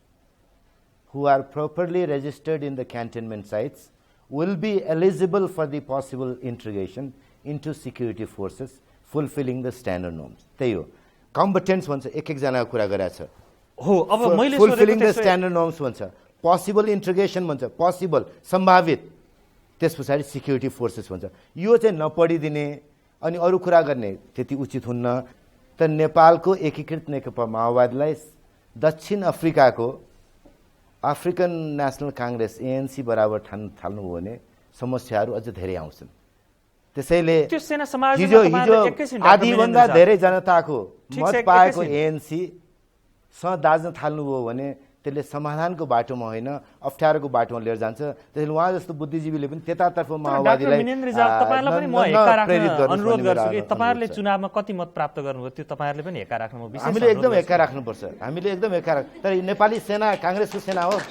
who are properly registered in the cantonment sites will be eligible for the possible integration into security forces fulfilling the standard norms. त्यही हो कम्बटेन्ट्स भन्छ, एक-एकजनाको कुरा गरेको छ हो। अब मैले फुलफिलिङ द स्ट्यान्डर्ड नर्म्स भन्छ, पोसिबल इन्टिग्रेसन भन्छ, पोसिबल सम्भावित, त्यस पछाडि सिक्युरिटी फोर्सेस भन्छ। यो चाहिँ नपढिदिने अनि अरू कुरा गर्ने त्यति उचित हुन्न। त नेपालको एकीकृत नेकपा माओवादीलाई दक्षिण अफ्रिकाको अफ्रिकन नेसनल काङ्ग्रेस ANC बराबर ठान्न थाल्नुभयो भने समस्याहरू अझ धेरै आउँछन्। त्यसैले हिजो आधीभन्दा धेरै जनताको मत पाएको ANC सँग दाज्न थाल्नुभयो भने त्यसले समाधानको बाटोमा होइन अप्ठ्यारोको बाटोमा लिएर जान्छ। त्यसैले उहाँ जस्तो बुद्धिजीवीले पनि त्यतातर्फ माओवादीलाई अनुरोध गर्छु कि तपाईँहरूले चुनावमा कति मत प्राप्त गर्नुभयो त्यो तपाईँहरूले पनि हेक्का राख्नु। हामीले एकदम हेक्का राख्नुपर्छ। हामीले एकदम हेक्का तर नेपाली सेना काङ्ग्रेसको सेना हो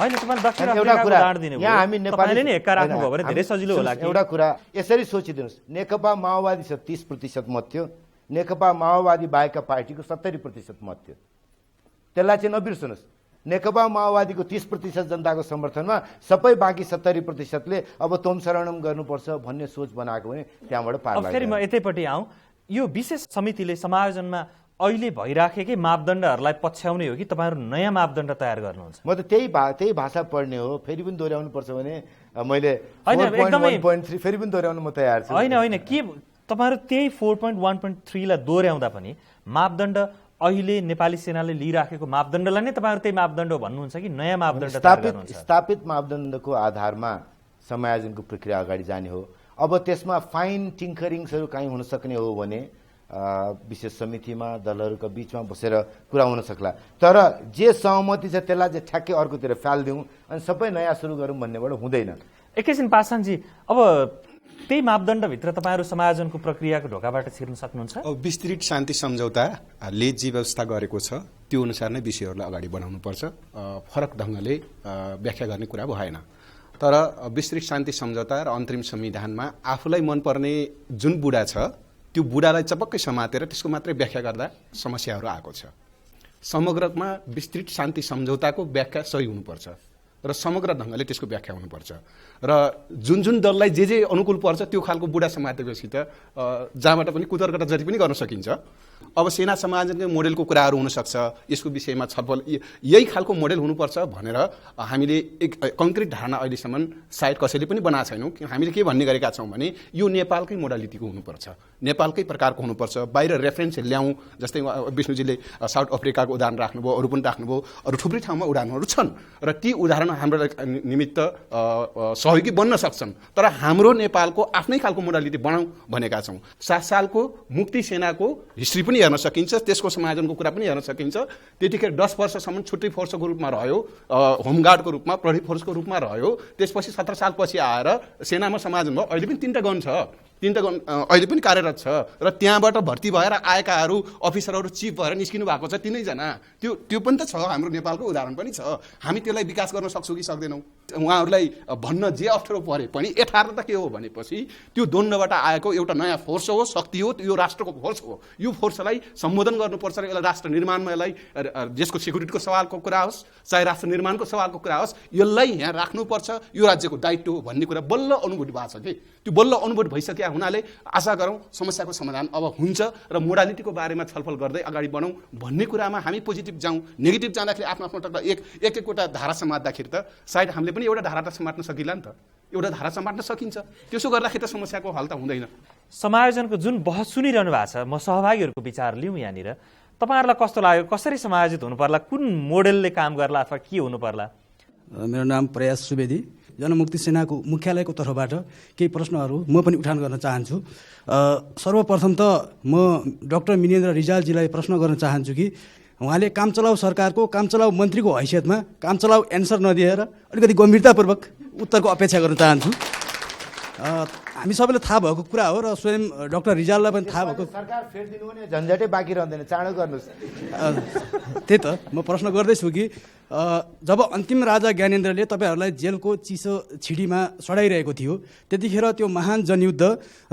होइन। तपाईँले दक्षिण अफ्रिकाको उदाहरण दिनुभयो, यहाँ हामी नेपालीले नै हेक्का राख्नुभयो भने धेरै सजिलो होला। एउटा कुरा यसरी सोचिदिनुहोस्, नेकपा माओवादी 30% मत थियो, नेकपा माओवादी बाहेकका पार्टीको 70% मत थियो। त्यसलाई चाहिँ नबिर्सनुहोस्। नेकपा माओवादीको 30% जनताको समर्थनमा सबै बाँकी 70%ले अब तोम शरणम गर्नुपर्छ भन्ने सोच बनाएको भने त्यहाँबाट पार लाग्छ। फेरि म यतैपट्टि आउँ, यो विशेष समितिले समायोजनमा अहिले भइराखेकै मापदण्डहरूलाई पछ्याउने हो कि तपाईँहरू नयाँ मापदण्ड तयार गर्नुहुन्छ? म त त्यही भाषा पढ्ने हो। फेरि पनि दोहोऱ्याउनु पर्छ भने मैले 4.1.3 फेरि पनि दोहोऱ्याउनु म तयार छु। होइन के तपाईँहरू त्यही 4.1.3 लाई दोहोऱ्याउँदा पनि मापदण्ड अहिले नेपाली सेनाले लिइराखेको मापदण्डलाई नै तपाईँहरू त्यही मापदण्ड हो भन्नुहुन्छ कि नयाँ मापदण्ड स्थापित मापदण्डको आधारमा समायोजनको प्रक्रिया अगाडि जाने हो। अब त्यसमा फाइन टिङ्करिङ्सहरू काहीँ हुन सक्ने हो भने विशेष समितिमा दलहरूका बीचमा बसेर कुरा हुन सक्ला। तर जे सहमति छ त्यसलाई चाहिँ ठ्याक्कै अर्कोतिर फालिदिउँ अनि सबै नयाँ सुरु गरौँ भन्नेबाट हुँदैन। एकैछिन पासाङजी, अब त्यही मापदण्डभित्र तपाईँहरू समायोजनको प्रक्रियाको ढोकाबाट छिर्न सक्नुहुन्छ? विस्तृत शान्ति सम्झौताले जे व्यवस्था गरेको छ त्यो अनुसार नै विषयहरूलाई अगाडि बढाउनुपर्छ। फरक ढङ्गले व्याख्या गर्ने कुरा भएन। तर विस्तृत शान्ति सम्झौता र अन्तरिम संविधानमा आफूलाई मनपर्ने जुन बुढा छ त्यो बुढालाई चपक्कै समातेर त्यसको मात्रै व्याख्या गर्दा समस्याहरू आएको छ। समग्रमा विस्तृत शान्ति सम्झौताको व्याख्या सही हुनुपर्छ र समग्र ढङ्गले त्यसको व्याख्या हुनुपर्छ र जुन दललाई जे अनुकूल पर्छ त्यो खालको बुढा समातेपछि त जहाँबाट पनि कुतर्कटा जति पनि गर्न सकिन्छ। अब सेना समायोजनको मोडेलको कुराहरू हुनसक्छ, यसको विषयमा छलफल यही खालको मोडेल हुनुपर्छ भनेर हामीले एक कङ्क्रिट धारणा अहिलेसम्म सायद कसैले पनि बनाएको छैनौँ। हामीले के भन्ने गरेका छौँ भने यो नेपालकै मोडालिटीको हुनुपर्छ, नेपालकै प्रकारको हुनुपर्छ। बाहिर रेफरेन्स ल्याउँ, जस्तै विष्णुजीले साउथ अफ्रिकाको उदाहरण राख्नुभयो, अरू पनि राख्नुभयो, अरू थुप्रै ठाउँमा उदाहरणहरू छन् र ती उदाहरण हाम्रो निमित्त सहयोगी बन्न सक्छन्। तर हाम्रो नेपालको आफ्नै खालको मोडालिटी बनाऊ भनेका छौँ। 7 सालको मुक्ति सेनाको हिस्ट्री पनि हेर्न सकिन्छ, त्यसको समायोजनको कुरा पनि हेर्न सकिन्छ। त्यतिखेर 10 वर्षसम्म छुट्टै फोर्सको रूपमा रह्यो, होमगार्डको रूपमा, प्रहरी फोर्सको रूपमा रह्यो। त्यसपछि 17 सालपछि आएर सेनामा समायोजन भयो। अहिले पनि 3टा गन छ, 3टा गन अहिले पनि कार्यरत छ र त्यहाँबाट भर्ती भएर आएकाहरू अफिसरहरू चिफ भएर निस्किनु भएको छ 3 जना। त्यो पनि त छ, हाम्रो नेपालको उदाहरण पनि छ। हामी त्यसलाई विकास गर्न सक्छौँ कि सक्दैनौँ? उहाँहरूलाई भन्न जे अप्ठ्यारो परे पनि यथार्थता के हो भनेपछि त्यो द्वन्द्वबाट आएको एउटा नयाँ फोर्स हो, शक्ति हो, यो राष्ट्रको फोर्स हो। यो फोर्सलाई सम्बोधन गर्नुपर्छ र यसलाई राष्ट्र निर्माणमा यसलाई जसको सेक्युरिटीको सवालको कुरा होस् चाहे राष्ट्र निर्माणको सवालको कुरा होस् यसलाई यहाँ राख्नुपर्छ, यो राज्यको दायित्व हो भन्ने कुरा बल्ल अनुभूति भएको छ कि त्यो बल्ल अनुभूति भइसक्यो हुनाले आशा गरौँ समस्याको समाधान अब हुन्छ र मोडालिटीको बारेमा छलफल गर्दै अगाडि बढौँ भन्ने कुरामा हामी पोजिटिभ जाउँ। नेगेटिभ जाँदाखेरि आफ्नो एकवटा धारा समात्दाखेरि त सायद हामीले पनि एउटा धारा त समात्न सकिला नि त, एउटा धारा समात्न सकिन्छ। त्यसो गर्दाखेरि त समस्याको हल त हुँदैन। समायोजनको जुन बहस सुनिरहनु भएको छ, म सहभागीहरूको विचार लिउँ यहाँनिर। तपाईँहरूलाई कस्तो लाग्यो? कसरी समायोजित हुनु पर्ला? कुन मोडेलले काम गर्ला अथवा के हुनु पर्ला? मेरो नाम प्रयास सुवेदी, जनमुक्ति सेनाको मुख्यालयको तर्फबाट केही प्रश्नहरू म पनि उठान गर्न चाहन्छु। सर्वप्रथम त म डाक्टर मिनेन्द्र रिजालजीलाई प्रश्न गर्न चाहन्छु कि उहाँले कामचलाउ सरकारको कामचलाउ मन्त्रीको हैसियतमा कामचलाउ एन्सर नदिएर अलिकति गम्भीरतापूर्वक उत्तरको अपेक्षा गर्न चाहन्छु। हामी सबैलाई थाहा भएको कुरा हो र स्वयं डाक्टर रिजाललाई पनि थाहा भएको। सरकार फेरिदिनु भने झन्झटै बाँकी रहँदैन, चाँडो गर्नुहोस्। त्यही त म प्रश्न गर्दैछु कि जब अन्तिम राजा ज्ञानेन्द्रले तपाईँहरूलाई जेलको चिसो छिडीमा सडाइरहेको थियो त्यतिखेर त्यो महान जनयुद्ध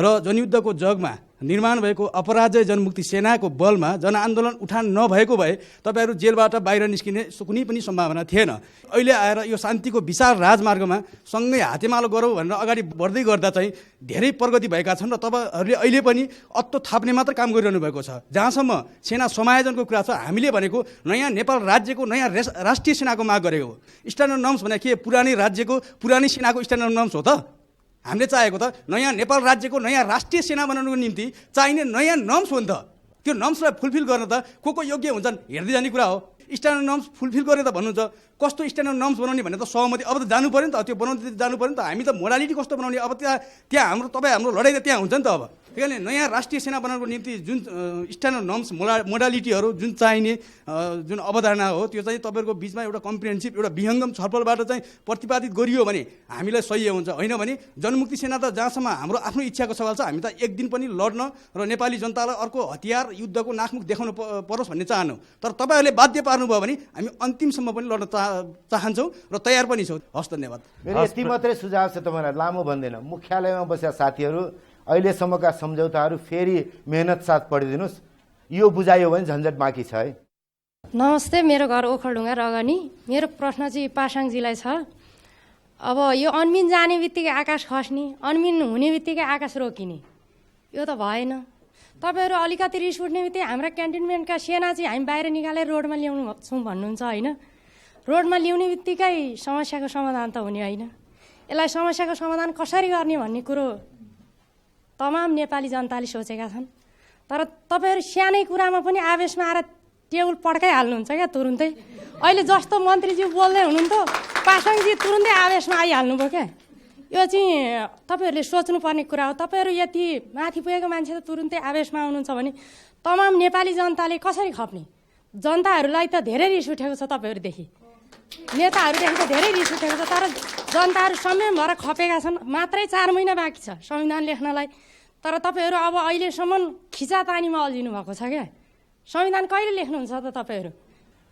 र जनयुद्धको जगमा निर्माण भएको अपराजय जनमुक्ति सेनाको बलमा जनआन्दोलन उठान नभएको भए तपाईँहरू जेलबाट बाहिर निस्किने कुनै पनि सम्भावना थिएन। अहिले आएर यो शान्तिको विशाल राजमार्गमा सँगै हातेमालो गरौँ भनेर अगाडि बढ्दै गर्दा चाहिँ धेरै प्रगति भएका छन् र तपाईँहरूले अहिले पनि अत्तो थाप्ने मात्र काम गरिरहनु भएको छ। जहाँसम्म सेना समायोजनको कुरा छ, हामीले भनेको नयाँ नेपाल राज्यको नयाँ राष्ट्रिय सेनाको माग गरेको हो। स्ट्यान्डर्ड नर्म्स भने के पुरानै राज्यको पुरानै सेनाको स्ट्यान्डर्ड नर्म्स हो त? हामीले चाहेको त नयाँ नेपाल राज्यको नयाँ राष्ट्रिय सेना बनाउनुको निम्ति चाहिने नयाँ नर्म्स हो नि त। त्यो नर्म्सलाई फुलफिल गर्न त को योग्य हुन्छन् हेर्दै जाने कुरा हो। स्ट्यान्डर्ड नर्म्स फुलफिल गर्ने त भन्नुहुन्छ, कस्तो स्ट्यान्डर्ड नर्म्स बनाउने भने त सहमति अब त जानु पऱ्यो नि त, त्यो बनाउँदै जानु पऱ्यो नि त। हामी त मोडालिटी कस्तो बनाउने अब त्यहाँ हाम्रो लडाइँ त त्यहाँ हुन्छ नि त। अब त्यही कारणले नयाँ राष्ट्रिय सेना बनाउनको निम्ति जुन स्ट्यान्डर्ड नर्म्स मोडालिटीहरू जुन चाहिने जुन अवधारणा हो त्यो चाहिँ तपाईँहरूको बिचमा एउटा कम्प्रिहेन्सिभ एउटा विहङ्गम छलफलबाट चाहिँ प्रतिपादित गरियो भने हामीलाई सही हुन्छ। होइन भने जनमुक्ति सेना त जहाँसम्म हाम्रो आफ्नो इच्छाको सवाल छ, हामी त एक दिन पनि लड्न र नेपाली जनतालाई अर्को हतियार युद्धको नाकमुख देखाउनु परोस् भन्ने चाहनु। तर तपाईँहरूले बाध्य पार्नुभयो भने हामी अन्तिमसम्म पनि लड्न चाहन्छौँ र तयार पनि छौँ। हस्, धन्यवाद। मेरो यति मात्रै सुझाव छ तपाईँलाई, लामो भन्दैन। मुख्यालयमा बसेका साथीहरू अहिलेसम्मका सम्झौताहरू फेरि मेहनत साथ पढिदिनुहोस्, यो बुझायो भने झन्झट बाँकी छ है। नमस्ते, मेरो घर ओखलढुङ्गा रगनी। मेरो प्रश्न चाहिँ पासाङजीलाई छ। अब यो अन्मिन जाने बित्तिकै आकाश खस्ने, अन्मिन हुने बित्तिकै आकाश रोकिने, यो त भएन। तपाईँहरू अलिकति रिस उठ्ने बित्तिकै हाम्रा क्यान्टिनमेन्टका सेना चाहिँ हामी बाहिर निकालेर रोडमा ल्याउनु छौँ भन्नुहुन्छ होइन। रोडमा ल्याउने बित्तिकै समस्याको समाधान त हुने होइन। यसलाई समस्याको समाधान कसरी गर्ने भन्ने कुरो तमाम नेपाली जनताले सोचेका छन्। तर तपाईँहरू सानै कुरामा पनि आवेशमा आएर टेबल पड्काइहाल्नुहुन्छ क्या तुरुन्तै। अहिले जस्तो मन्त्रीज्यू बोल्दै हुनुहुन्थ्यो, पासाङजी तुरुन्तै आवेशमा आइहाल्नुभयो क्या। यो चाहिँ तपाईँहरूले सोच्नुपर्ने कुरा हो। तपाईँहरू यति माथि पुगेको मान्छे त तुरुन्तै आवेशमा आउनुहुन्छ भने तमाम नेपाली जनताले कसरी खप्ने? जनताहरूलाई त धेरै रिस उठेको छ, तपाईँहरूदेखि नेताहरूदेखि त धेरै रिस उठेको छ। तर जनताहरू संयम भएर खपेका छन्। मात्रै 4 महिना बाँकी छ संविधान लेख्नलाई। तर तपाईँहरू अब अहिलेसम्म खिचातानीमा अल्झिनु भएको छ क्या। संविधान कहिले लेख्नुहुन्छ त तपाईँहरू?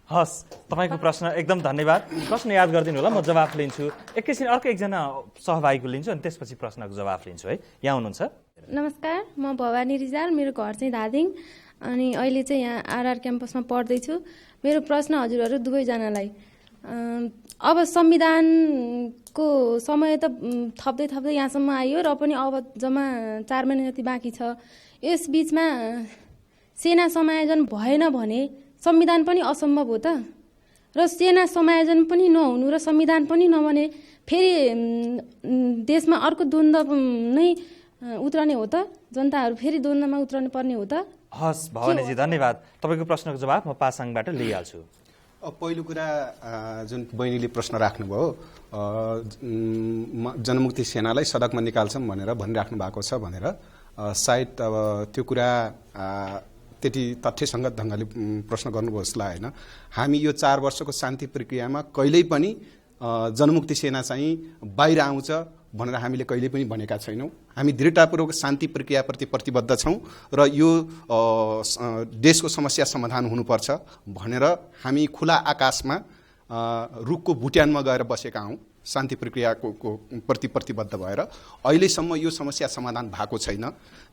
हस्, तपाईँको प्रश्न एकदम धन्यवाद। प्रश्न याद गरिदिनु होला, म जवाफ लिन्छु। एकैछिन अर्को एकजना सहभागीको लिन्छु अनि त्यसपछि प्रश्नको जवाफ लिन्छु है। यहाँ हुनुहुन्छ। नमस्कार, म भवानी रिजाल, मेरो घर चाहिँ धादिङ अनि अहिले चाहिँ यहाँ आरआर क्याम्पसमा पढ्दैछु। मेरो प्रश्न हजुरहरू दुवैजनालाई, अब संविधानको समय त थप्दै थप्दै यहाँसम्म आयो र पनि अब जम्मा 4 महिना जति बाँकी छ। यस बिचमा सेना समायोजन भएन भने संविधान पनि असम्भव हो त? र सेना समायोजन पनि नहुनु र संविधान पनि नबने फेरि देशमा अर्को द्वन्द्व नै उत्रने हो त? जनताहरू फेरि द्वन्द्वमा उत्रनु पर्ने हो त? हस् भवानीजी, धन्यवाद। तपाईँको प्रश्नको जवाब म पासाङबाट लिइहाल्छु। पहिलो कुरा जुन बहिनीले प्रश्न राख्नुभयो, जनमुक्ति सेनालाई सडकमा निकाल्छौँ भनेर भनिराख्नु भएको छ भनेर, सायद अब त्यो कुरा त्यति तथ्यसङ्गत ढङ्गले प्रश्न गर्नुभयो जस्तो होइन। हामी यो 4 वर्षको शान्ति प्रक्रियामा कहिल्यै पनि जनमुक्ति सेना चाहिँ बाहिर आउँछ भनेर हामीले कहिले पनि भनेका छैनौँ। हामी दृढतापूर्वक शान्ति प्रक्रियाप्रति प्रतिबद्ध छौँ र यो देशको समस्या समाधान हुनुपर्छ भनेर हामी खुला आकाशमा रुखको भुट्यानमा गएर बसेका हौँ। शान्ति प्रक्रियाको प्रति प्रतिबद्ध भएर अहिलेसम्म यो समस्या समाधान भएको छैन।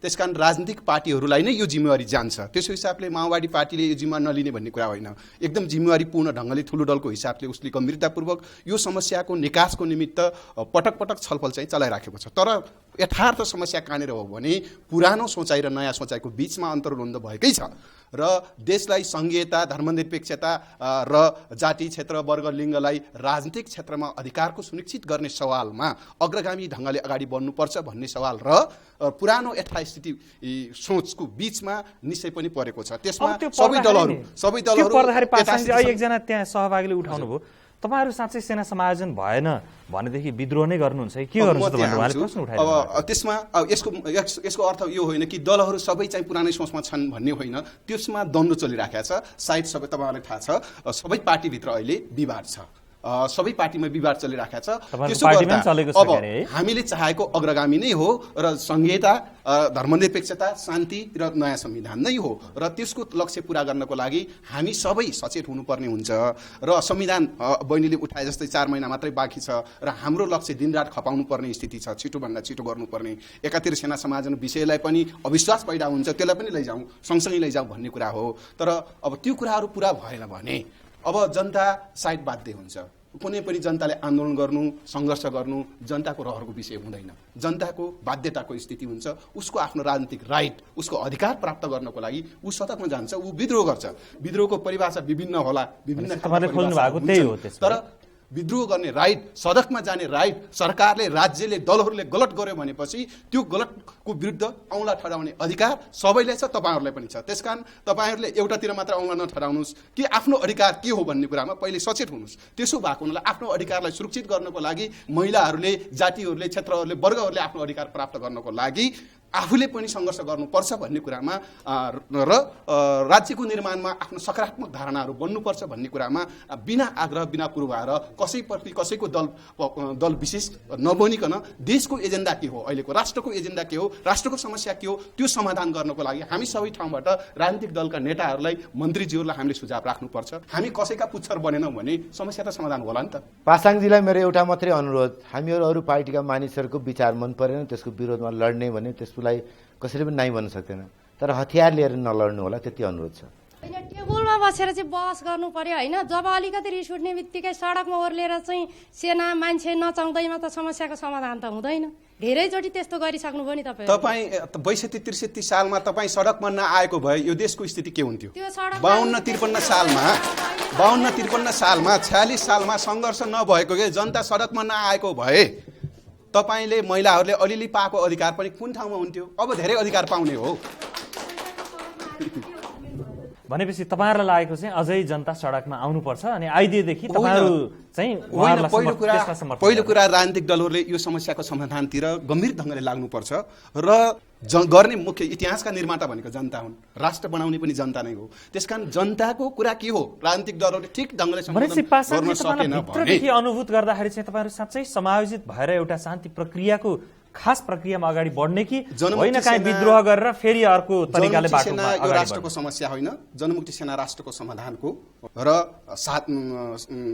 त्यसकारण राजनीतिक पार्टीहरूलाई नै यो जिम्मेवारी जान्छ। त्यसो हिसाबले माओवादी पार्टीले यो जिम्मा नलिने भन्ने कुरा होइन। एकदम जिम्मेवारीपूर्ण ढङ्गले ठुलो दलको हिसाबले उसले गम्भीरतापूर्वक यो समस्याको निकासको निमित्त पटक पटक छलफल चाहिँ चलाइराखेको छ। तर यथार्थ समस्या कहाँनिर हो भने पुरानो सोचाइ र नयाँ सोचाइको बिचमा अन्तर्द्वन्द भएकै छ र देशलाई सङ्घीयता, धर्मनिरपेक्षता र जाति क्षेत्र वर्ग लिङ्गलाई राजनीतिक क्षेत्रमा अधिकारको सुनिश्चित गर्ने सवालमा अग्रगामी ढङ्गले अगाडि बढ्नुपर्छ भन्ने सवाल र पुरानो यथास्थिति सोचको बिचमा निश्चय पनि परेको छ। त्यसमा सबै दलहरू एकजना त्यहाँ सहभागीले उठाउनु भयो, तपाईँहरू साँच्चै सेना समायोजन भएन भनेदेखि विद्रोह नै गर्नुहुन्छ के गर्नुहुन्छ भनेर उहाँले प्रश्न उठाए। अब त्यसमा यसको अर्थ यो होइन कि दलहरू सबै चाहिँ पुरानै सोचमा छन् भन्ने होइन। त्यसमा द्वन्द्व चलिराखेको छ। सायद सबै तपाईँहरूलाई थाहा छ, सबै पार्टीभित्र अहिले विवाद छ। सबै पार्टीमा विवाद चलिरहेको छ। त्यसो गर्दा अब हामीले चाहेको अग्रगामी नै हो र संहिता, धर्मनिरपेक्षता, शान्ति र नयाँ संविधान नै हो र त्यसको लक्ष्य पूरा गर्नको लागि हामी सबै सचेत हुनुपर्ने हुन्छ र संविधान बहिनीले उठाए जस्तै 4 महिना मात्रै बाँकी छ र हाम्रो लक्ष्य दिनरात खपाउनु पर्ने स्थिति छ, छिटोभन्दा छिटो गर्नुपर्ने। एकातिर सेना समाजन विषयलाई पनि अविश्वास पैदा हुन्छ, त्यसलाई पनि लैजाउँ, सँगसँगै लैजाउँ भन्ने कुरा हो। तर अब त्यो कुराहरू पुरा भएन भने अब जनता साइड बाध्य हुन्छ। कुनै पनि जनताले आन्दोलन गर्नु, सङ्घर्ष गर्नु जनताको रहरको विषय हुँदैन, जनताको बाध्यताको स्थिति हुन्छ। उसको आफ्नो राजनीतिक राइट, उसको अधिकार प्राप्त गर्नको लागि ऊ सडकमा जान्छ, ऊ विद्रोह गर्छ। विद्रोहको परिभाषा विभिन्न होला, विभिन्न तर विद्रोह गर्ने राइट, सडकमा जाने राइट, सरकारले, राज्यले, दलहरूले गलत गर्यो भनेपछि त्यो गलतको विरुद्ध औँला ठडाउने अधिकार सबैलाई छ, तपाईँहरूलाई पनि छ। त्यसकारण तपाईँहरूले एउटातिर मात्र औँला नठडाउनुहोस् कि आफ्नो अधिकार के हो भन्ने कुरामा पहिले सचेत हुनुहोस्। त्यसो भएको हुनाले आफ्नो अधिकारलाई सुरक्षित गर्नको लागि महिलाहरूले, जातिहरूले, क्षेत्रहरूले, वर्गहरूले आफ्नो अधिकार प्राप्त गर्नको लागि आफूले पनि सङ्घर्ष गर्नुपर्छ भन्ने कुरामा र राज्यको निर्माणमा आफ्नो सकारात्मक धारणाहरू बन्नुपर्छ भन्ने कुरामा बिना आग्रह, बिना पूर्वाग्रह कसैप्रति कसैको दल विशेष नबनिकन देशको एजेन्डा के हो, अहिलेको राष्ट्रको एजेन्डा के हो, राष्ट्रको समस्या के हो, त्यो समाधान गर्नको लागि हामी सबै ठाउँबाट राजनीतिक दलका नेताहरूलाई, मन्त्रीज्यूहरूलाई हामीले सुझाव राख्नुपर्छ। हामी कसैका पुच्छर बनेनौँ भने समस्या त समाधान होला नि त। पासाङजीलाई मेरो एउटा मात्रै अनुरोध, हामीहरू अरू पार्टीका मानिसहरूको विचार मन परेन, त्यसको विरोधमा लड्ने भने त्यसलाई कसैले पनि नाइ भन्न सक्दैन, तर हतियार लिएर नलड्नु होला, त्यति अनुरोध छ। टेबलमा बसेर चाहिँ बहस गर्नु पर्यो होइन। जब अलिकति रिस उठ्ने बित्तिकै सडकमा ओर्लेर चाहिँ सेना मान्छे नचाउँदैमा त समस्याको समाधान त हुँदैन। धेरैचोटि त्यस्तो गरिसक्नुभयो नि तपाईँ। 62-63 सालमा तपाईँ सडकमा नआएको भए यो देशको स्थिति के हुन्थ्यो? 52-53 सालमा 46 सालमा सङ्घर्ष नभएको के जनता सडकमा नआएको भए तपाईँले, महिलाहरूले अलिअलि पाएको अधिकार पनि कुन ठाउँमा हुन्थ्यो? अब धेरै अधिकार पाउने हो। भनेपछि तपाईँहरूलाई लागेको चाहिँ अझै जनता सडकमा आउनुपर्छ अनि आइदिएदेखि तपाईँहरू चाहिँ पहिलो कुरा राजनीतिक दलहरूले यो समस्याको समाधानतिर गम्भीर ढङ्गले लाग्नुपर्छ र गर्ने मुख्य इतिहासका निर्माता भनेको जनता हुन्, राष्ट्र बनाउने पनि जनता नै हो। त्यसकारण जनताको कुरा के हो राजनीतिक दलहरूले ठिक ढङ्गले गर्न सकेन भने अनुभूत गर्दाखेरि चाहिँ तपाईँहरू साँच्चै समायोजित भएर एउटा शान्ति प्रक्रियाको खास प्रक्रियामा अगाडि बढ्ने कि होइन काहीँ विद्रोह गरेर फेरि अर्को तरिकाले बाटोमा यो राष्ट्रको समस्या होइन, जनमुक्ति सेना राष्ट्रको समाधानको र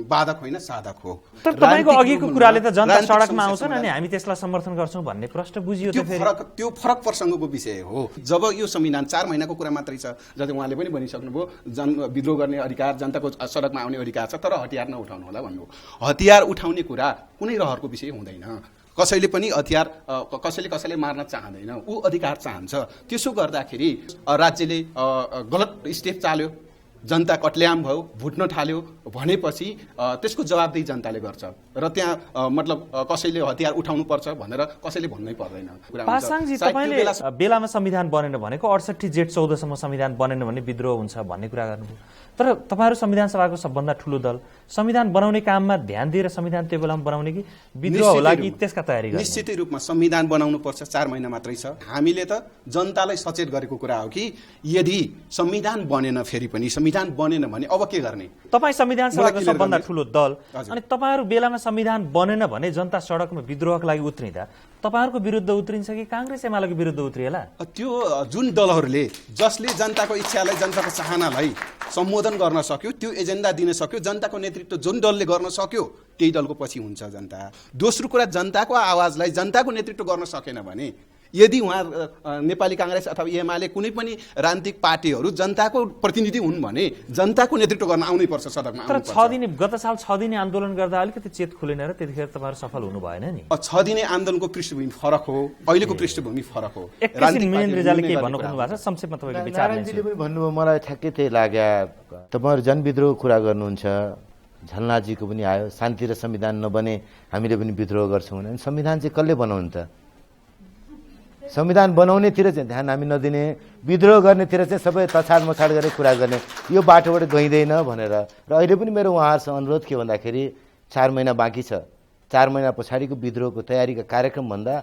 बाधक होइन साधक हो। तर तपाईँको अघिको कुराले त जनता सडकमा आउँछन् अनि हामी त्यसलाई समर्थन गर्छौँ भन्ने प्रश्न बुझियो। त्यो फरक प्रसङ्गको विषय हो। जब यो संविधान 4 महिनाको कुरा मात्रै छ, जति उहाँले पनि भनिसक्नुभयो विद्रोह गर्ने अधिकार, जनताको सडकमा आउने अधिकार छ, तर हतियार नउठाउनु होला भन्नु। हतियार उठाउने कुरा कुनै रहरको विषय हुँदैन। कसैले पनि हतियार कसैले मार्न चाहँदैन, ऊ अधिकार चाहन्छ। त्यसो गर्दाखेरि राज्यले गलत स्टेप चाल्यो, जनता कटल्याम भयो, भुट्न थाल्यो भनेपछि त्यसको जवाबदेही जनताले गर्छ र त्यहाँ मतलब कसैले हतियार उठाउनु पर्छ भनेर कसैले भन्नै पर्दैन। पासाङजी, तपाईँले बेलामा संविधान बनेन भनेको 68 जेठ 14 सम्म संविधान बनेन भने विद्रोह हुन्छ भन्ने कुरा गर्नुभयो, तर तपाईँहरू संविधान सभाको सबभन्दा ठुलो दल, संविधान बनाउने काममा ध्यान दिएर संविधान त्यो बेलामा बनाउने कि विद्रोह होला कि त्यसका तयारी गर्ने? निश्चितै रूपमा संविधान बनाउनु पर्छ। 4 महिना मात्रै छ। हामीले त जनतालाई सचेत गरेको कुरा हो कि यदि संविधान बनेन, फेरि पनि संविधान बनेन भने अब के गर्ने? तपाईँ संविधान सभाको सबभन्दा ठुलो दल अनि तपाईँहरू बेलामा संविधान बनेन भने जनता सडकमा विद्रोहको लागि उत्रिँदा तपाईँहरूको विरुद्ध उत्रिन्छ कि काङ्ग्रेस एमालेको विरुद्ध उत्रिएला? त्यो जुन दलहरूले जसले जनताको इच्छालाई, जनताको चाहनालाई सम्बोधन गर्न सक्यो, त्यो एजेन्डा दिन सक्यो, जनताको नेतृत्व जुन दलले गर्न सक्यो त्यही दलको पछि हुन्छ जनता। दोस्रो कुरा, जनताको आवाजलाई जनताको नेतृत्व गर्न सकेन भने, यदि उहाँ नेपाली काङ्ग्रेस अथवा एमाले कुनै पनि राजनीतिक पार्टीहरू जनताको प्रतिनिधि हुन् भने जनताको नेतृत्व गर्न आउनै पर्छ सडकमा। तर 6 दिने गत साल 6 दिने आन्दोलन गर्दा अलिकति चेत खुलेन र त्यतिखेर तपाईँहरू सफल हुनु भएन नि। 6 दिने आन्दोलनको पृष्ठभूमि फरक हो, अहिलेको पृष्ठभूमि फरक हो। मिनेन्द्र रिजालले के भन्नु भएको छ संक्षेपमा तपाईँको विचार लिन्छु। पनि भन्नुभयो, मलाई ठ्याक्कै त्यही लाग्यो। तपाईँहरू जनविद्रोह कुरा गर्नुहुन्छ, झलनाथजीको पनि आयो, शान्ति र संविधान नबने हामीले पनि विद्रोह गर्छौँ भने संविधान चाहिँ कसले बनाउनु त? संविधान बनाउनेतिर चाहिँ ध्यान हामी नदिने, विद्रोह गर्नेतिर चाहिँ सबै तछाड मछाड गरेर कुरा गर्ने, यो बाटोबाट गइँदैन भनेर। र अहिले पनि मेरो उहाँहरूसँग अनुरोध के भन्दाखेरि 4 महिना बाँकी छ, 4 महिना पछाडिको विद्रोहको तयारीका कार्यक्रमभन्दा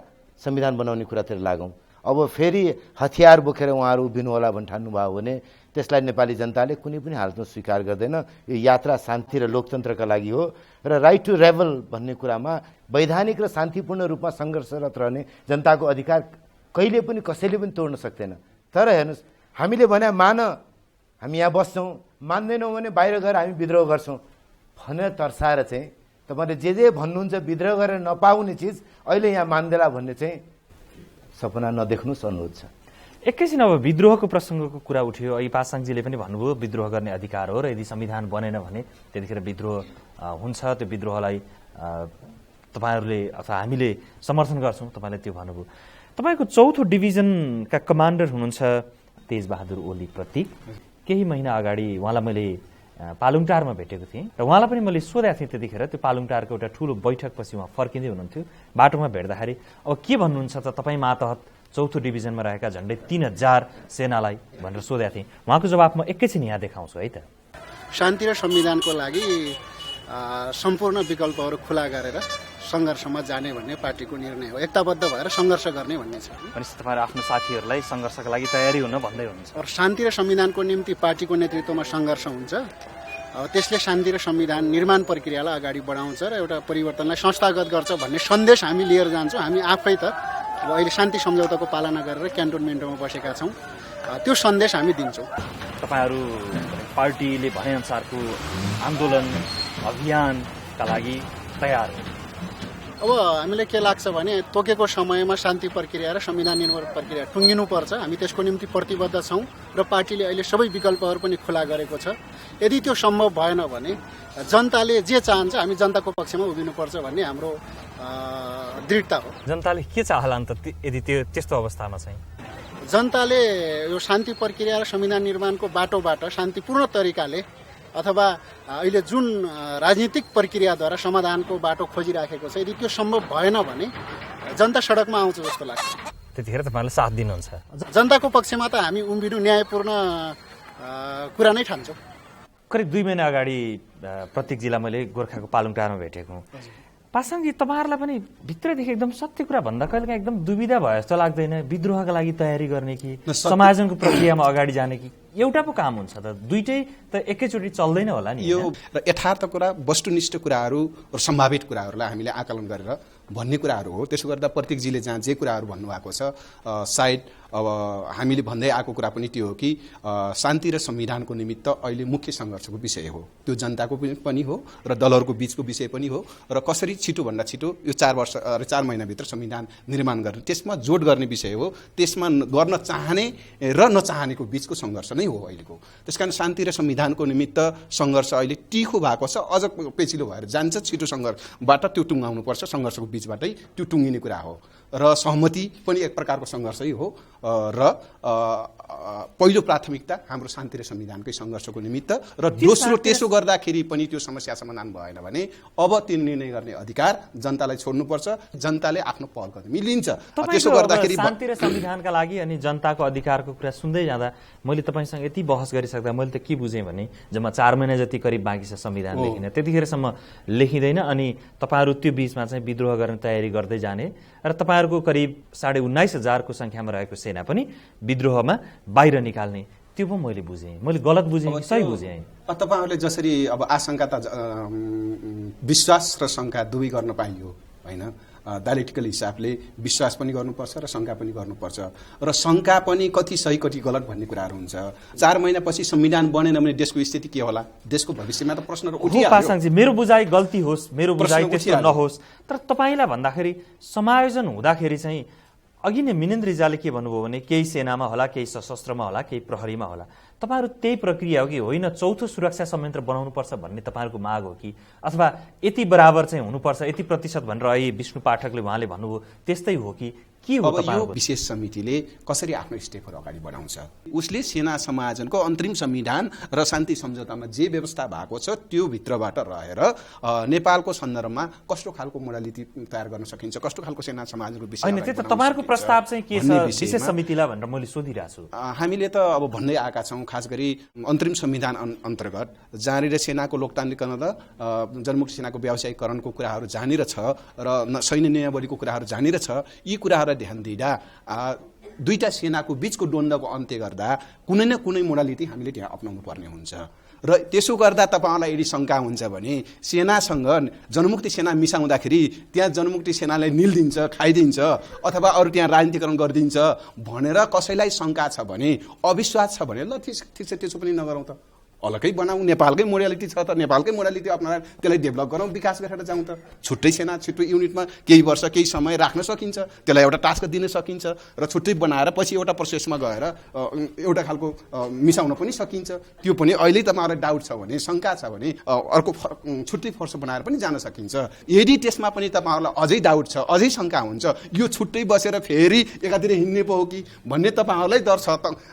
संविधान बनाउने कुरातिर लागौँ। अब फेरि हतियार बोकेर उहाँहरू उभिनुहोला भनी ठान्नुभयो भने त्यसलाई नेपाली जनताले कुनै पनि हालतमा स्वीकार गर्दैन। यो यात्रा शान्ति र लोकतन्त्रका लागि हो र राइट टु रेबल भन्ने कुरामा वैधानिक र शान्तिपूर्ण रूपमा सङ्घर्षरत रहने जनताको अधिकार कहिले पनि कसैले पनि तोड्न सक्दैन। तर हेर्नुहोस्, हामीले भने हामी यहाँ बस्छौँ, मान्दैनौँ भने बाहिर गएर हामी विद्रोह गर्छौँ भनेर तर्साएर चाहिँ तपाईँले जे भन्नुहुन्छ विद्रोह गरेर नपाउने चिज अहिले यहाँ मान्देला भन्ने चाहिँ सपना नदेख्नुहोस्, अनुरोध छ। एकैछिन अब विद्रोहको प्रसङ्गको कुरा उठ्यो। अहिले पासाङजीले पनि भन्नुभयो विद्रोह गर्ने अधिकार हो र यदि संविधान बनेन भने त्यतिखेर विद्रोह हुन्छ, त्यो विद्रोहलाई तपाईँहरूले अथवा हामीले समर्थन गर्छौँ, तपाईँले त्यो भन्नुभयो। तपाईँको 4थो डिभिजनका कमान्डर हुनुहुन्छ तेजबहादुर ओली प्रतीक। केही महिना अगाडि उहाँलाई मैले पालुङटारमा भेटेको थिएँ र उहाँलाई पनि मैले सोधेको थिएँ त्यतिखेर। त्यो पालुङटारको एउटा ठुलो बैठकपछि उहाँ फर्किँदै हुनुहुन्थ्यो। बाटोमा भेट्दाखेरि अब के भन्नुहुन्छ त तपाईँ मातहत 4थो डिभिजनमा रहेका झन्डै 3000 सेनालाई भनेर सोधेको थिएँ। उहाँको जवाब म एकैछिन यहाँ देखाउँछु है त। शान्ति र संविधानको लागि सम्पूर्ण विकल्पहरू खुला गरेर सङ्घर्षमा जाने भन्ने पार्टीको निर्णय हो। एकताबद्ध भएर सङ्घर्ष गर्ने भन्ने छ। भनेपछि तपाईँहरू आफ्नो साथीहरूलाई सङ्घर्षका लागि तयारी हुन भन्दै हुनुहुन्छ। र शान्ति र संविधानको निम्ति पार्टीको नेतृत्वमा सङ्घर्ष हुन्छ। त्यसले शान्ति र संविधान निर्माण प्रक्रियालाई अगाडि बढाउँछ र एउटा परिवर्तनलाई संस्थागत गर्छ भन्ने सन्देश हामी लिएर जान्छौँ। हामी आफै त अब अहिले शान्ति सम्झौताको पालना गरेर क्यान्टोनमेन्टमा बसेका छौँ। त्यो सन्देश हामी दिन्छौँ। तपाईँहरू पार्टीले भनेअनुसारको आन्दोलन अभियानका लागि तयार हो। अब हामीलाई के लाग्छ भने तोकेको समयमा शान्ति प्रक्रिया र संविधान निर्माण प्रक्रिया टुङ्गिनुपर्छ। हामी त्यसको निम्ति प्रतिबद्ध छौँ र पार्टीले अहिले सबै विकल्पहरू पनि खुला गरेको छ। यदि त्यो सम्भव भएन भने जनताले जे चाहन्छ हामी जनताको पक्षमा उभिनुपर्छ भन्ने हाम्रो दृढता हो। जनताले के चाहला त यदि त्यो त्यस्तो अवस्थामा चाहिँ? जनताले यो शान्ति प्रक्रिया र संविधान निर्माणको बाटोबाट शान्तिपूर्ण तरिकाले अथवा अहिले जुन राजनीतिक प्रक्रियाद्वारा समाधानको बाटो खोजिराखेको छ, यदि त्यो सम्भव भएन भने जनता सडकमा आउँछ जस्तो लाग्छ। त्यतिखेर तपाईँले साथ दिनुहुन्छ? जनताको पक्षमा त हामी उभिनु न्यायपूर्ण कुरा नै ठान्छौँ। करिब 2 महिना अगाडि प्रतीकजीलाई मैले गोर्खाको पालुङटारमा भेटेको हुँ। पासाङजी, तपाईँहरूलाई पनि भित्रदेखि एकदम सत्य कुरा भन्दा कहिलेकाहीँ एकदम दुविधा भयो जस्तो लाग्दैन? विद्रोहका लागि तयारी गर्ने कि समाजनको प्रक्रियामा अगाडि जाने कि एउटा पो काम हुन्छ त? दुइटै त एकैचोटि चल्दैन होला नि। यो यथार्थ कुरा, वस्तुनिष्ठ कुराहरू र सम्भावित कुराहरूलाई हामीले आकलन गरेर भन्ने कुराहरू हो। त्यसो गर्दा प्रतीकजीले जहाँ जे कुराहरू भन्नुभएको छ, सायद अब हामीले भन्दै आएको कुरा पनि त्यो हो कि शान्ति र संविधानको निमित्त अहिले मुख्य सङ्घर्षको विषय हो। त्यो जनताको पनि हो र दलहरूको बीचको विषय पनि हो र कसरी छिटोभन्दा छिटो यो 4 महिनाभित्र संविधान निर्माण गर्ने, त्यसमा जोड गर्ने विषय हो। त्यसमा गर्न चाहने र नचाहनेको बीचको सङ्घर्ष नै हो अहिलेको। त्यसकारण शान्ति र संविधानको निमित्त सङ्घर्ष अहिले टिखो भएको छ, अझ पेचिलो भएर जान्छ। छिटो सङ्घर्षबाट त्यो टुङ्गाउनुपर्छ, सङ्घर्षको बीचबाटै त्यो टुङ्गिने कुरा हो। र सहमति पनि एक प्रकारको सङ्घर्षै हो र पहिलो प्राथमिकता हाम्रो शान्ति र संविधानकै सङ्घर्षको निमित्त र दोस्रो त्यसो गर्दाखेरि पनि त्यो समस्या समाधान भएन भने अब त्यो निर्णय गर्ने अधिकार जनतालाई छोड्नुपर्छ। जनताले आफ्नो पहल कदमी लिन्छ। त्यसो गर्दाखेरि शान्ति र संविधानका लागि अनि जनताको अधिकारको कुरा सुन्दै जाँदा मैले तपाईँसँग यति बहस गरिसक्दा मैले त के बुझेँ भने जम्मा 4 महिना जति करिब बाँकी छ संविधान लेखिन, त्यतिखेरसम्म लेखिँदैन अनि तपाईँहरू त्यो बिचमा चाहिँ विद्रोह गर्ने तयारी गर्दै जाने र तपाईँहरूको करिब 19,500 को सङ्ख्यामा रहेको सेना पनि विद्रोहमा बाहिर निकाल्ने, त्यो पो मैले बुझेँ। मैले गलत बुझेँ कि सही बुझेँ? तपाईँहरूले जसरी अब आशंका त विश्वास र शङ्का दुवै गर्न पाइयो होइन। डायलेक्टिकल हिसाबले विश्वास पनि गर्नुपर्छ र शङ्का पनि गर्नुपर्छ र शङ्का पनि कति सही कति गलत भन्ने कुराहरू हुन्छ। 4 महिनापछि संविधान बनेन भने देशको स्थिति के होला? देशको भविष्यमा त प्रश्नहरू उठिहाल्यो। पासाङजी, मेरो बुझाइ गल्ती होस्, मेरो बुझाइ त्यस्तो नहोस्, तर तपाईँलाई भन्दाखेरि समायोजन हुँदाखेरि चाहिँ अघि नै मिनेन्द्र रिजालले के भन्नुभयो भने केही सेनामा होला, केही सशस्त्रमा होला, केही प्रहरीमा होला। तपाईँहरू त्यही प्रक्रिया हो कि होइन 4थो सुरक्षा संयन्त्र बनाउनुपर्छ भन्ने तपाईँहरूको माग हो कि अथवा यति बराबर चाहिँ हुनुपर्छ, यति प्रतिशत भनेर अहिले विष्णु पाठकले उहाँले भन्नुभयो त्यस्तै हो कि के हो? अब यो विशेष समितिले कसरी आफ्नो स्टेपहरू अगाडि बढाउँछ? उसले सेना समायोजनको अन्तरिम संविधान र शान्ति सम्झौतामा जे व्यवस्था भएको छ त्यो भित्रबाट रहेर नेपालको सन्दर्भमा कस्तो खालको मोडालिटी तयार गर्न सकिन्छ, कस्तो खालको सेना समायोजनको विषय होइन। त्यो त तपाईँहरूको प्रस्ताव चाहिँ के छ विशेष समितिलाई भनेर मैले सोधिरहेको छु। हामीले त अब भन्दै आएका छौँ, खास गरी अन्तरिम संविधान अन्तर्गत जहाँनिर सेनाको लोकतान्त्रिकरण र जनमुक्ति सेनाको व्यावसायिकरणको कुराहरू जहाँनिर छ र सैन्य नियमावलीको कुराहरू जहाँनिर छ, यी कुराहरू ध्यान दिँदा दुईटा सेनाको बीचको द्वन्द्वको अन्त्य गर्दा कुनै न कुनै मोडालिटी हामीले त्यहाँ अपनाउनु पर्ने हुन्छ र त्यसो गर्दा तपाईँहरूलाई यदि शङ्का हुन्छ भने सेनासँग जनमुक्ति सेना मिसाउँदाखेरि त्यहाँ जनमुक्ति सेनालाई निल्दिन्छ खाइदिन्छ अथवा अरू त्यहाँ राजनीतिकरण गरिदिन्छ भनेर कसैलाई शङ्का छ भने अविश्वास छ भने ल ठिक छ त्यसो पनि नगरौँ त अलग्गै बनाऊ नेपालकै मोडालिटी छ त नेपालकै मोडालिटी अपनाएर त्यसलाई डेभलप गरौँ विकास गरेर जाउँ त छुट्टै सेना छुट्टै युनिटमा केही वर्ष केही समय राख्न सकिन्छ त्यसलाई एउटा टास्क दिन सकिन्छ र छुट्टै बनाएर पछि एउटा प्रोसेसमा गएर एउटा खालको मिसाउन पनि सकिन्छ त्यो पनि अहिले तपाईँहरूलाई डाउट छ भने शङ्का छ भने अर्को छुट्टै फोर्स बनाएर पनि जान सकिन्छ यदि त्यसमा पनि तपाईँहरूलाई अझै डाउट छ अझै शङ्का हुन्छ यो छुट्टै बसेर फेरि एकातिर हिँड्ने पो हो कि भन्ने तपाईँहरूलाई डर छ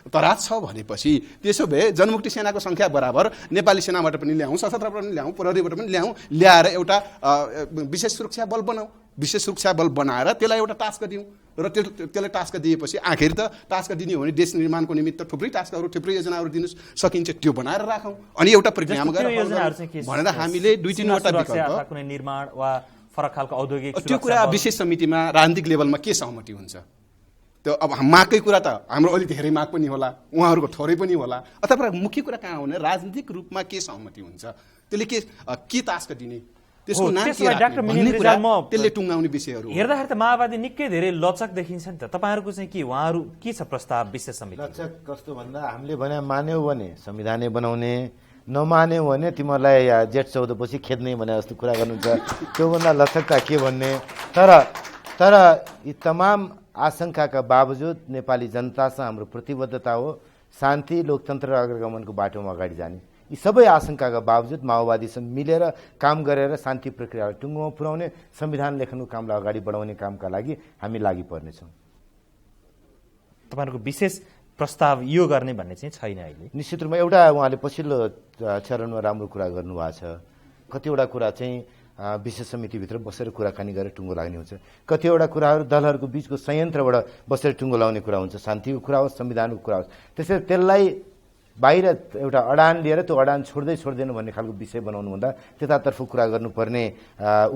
तराज छ भनेपछि त्यसो भए जनमुक्ति सेनाको सङ्ख्या बराबर नेपाली सेनाबाट पनि ल्याउँ सशस्त्रबाट पनि ल्याउँ प्रहरीबाट पनि ल्याउँ ल्याएर एउटा विशेष सुरक्षा बल बनाऊ विशेष सुरक्षा बल बनाएर त्यसलाई एउटा टास्क दिउँ र त्यसलाई टास्क दिएपछि आखिर त टास्क दिने हो भने देश निर्माणको निमित्त थुप्रै टास्कहरू थुप्रै योजनाहरू दिन सकिन्छ त्यो बनाएर राखौँ अनि एउटा प्रक्रियामा गएर भनेर हामीले 2-3वटा विकल्प कुनै निर्माण वा फरक खालको औद्योगिक त्यो कुरा विशेष समितिमा राजनीतिक लेभलमा के सहमति हुन्छ त्यो अब मागकै कुरा त हाम्रो अलि धेरै माग पनि होला उहाँहरूको थोरै पनि होला अथवा मुख्य कुरा कहाँ हो भने राजनीतिक रूपमा के सहमति हुन्छ त्यसले के टास्क दिने त्यसको नाम के डाक्टर मिनेन्द्र रिजाल म त्यसले टुङ्गाउने विषयहरू हेर्दाखेरि त माओवादी निकै धेरै लचक देखिन्छ नि त तपाईहरुको चाहिँ के उहाँहरु के छ प्रस्ताव विशेष समिति लचक कस्तो भन्दा हामीले भने मान्यौ भने संविधानै बनाउने नमान्यौ भने तिमीलाई जेठ 14 पछि खेद्ने भने जस्तो कुरा गर्नुहुन्छ त्यो भन्दा लचकता के भन्ने तर यी तमाम आशंकाका बावजुद नेपाली जनतासँग हाम्रो प्रतिबद्धता हो शान्ति लोकतन्त्र र अग्रगमनको बाटोमा अगाडि जाने यी सबै आशंकाका बावजुद माओवादीसँग मिलेर काम गरेर शान्ति प्रक्रियालाई टुङ्गोमा पुर्याउने संविधान लेखनको कामलाई अगाडि बढाउने कामका लागि हामी लागि पर्नेछौँ तपाईहरुको विशेष प्रस्ताव यो गर्ने भन्ने चाहिँ छैन अहिले निश्चित रूपमा एउटा उहाँले पछिल्लो चरणमा राम्रो कुरा गर्नुभएको छ कतिवटा कुरा चाहिँ विशेष समितिभित्र बसेर कुराकानी गरेर टुङ्गो लाग्ने हुन्छ कतिवटा कुराहरू दलहरूको बीचको संयन्त्रबाट बसेर टुङ्गो लाउने कुरा हुन्छ शान्तिको कुरा होस् संविधानको कुरा होस् त्यसैले त्यसलाई बाहिर एउटा अडान लिएर त्यो अडान छोड्दैन भन्ने खालको विषय बनाउनुभन्दा त्यतातर्फ कुरा गर्नुपर्ने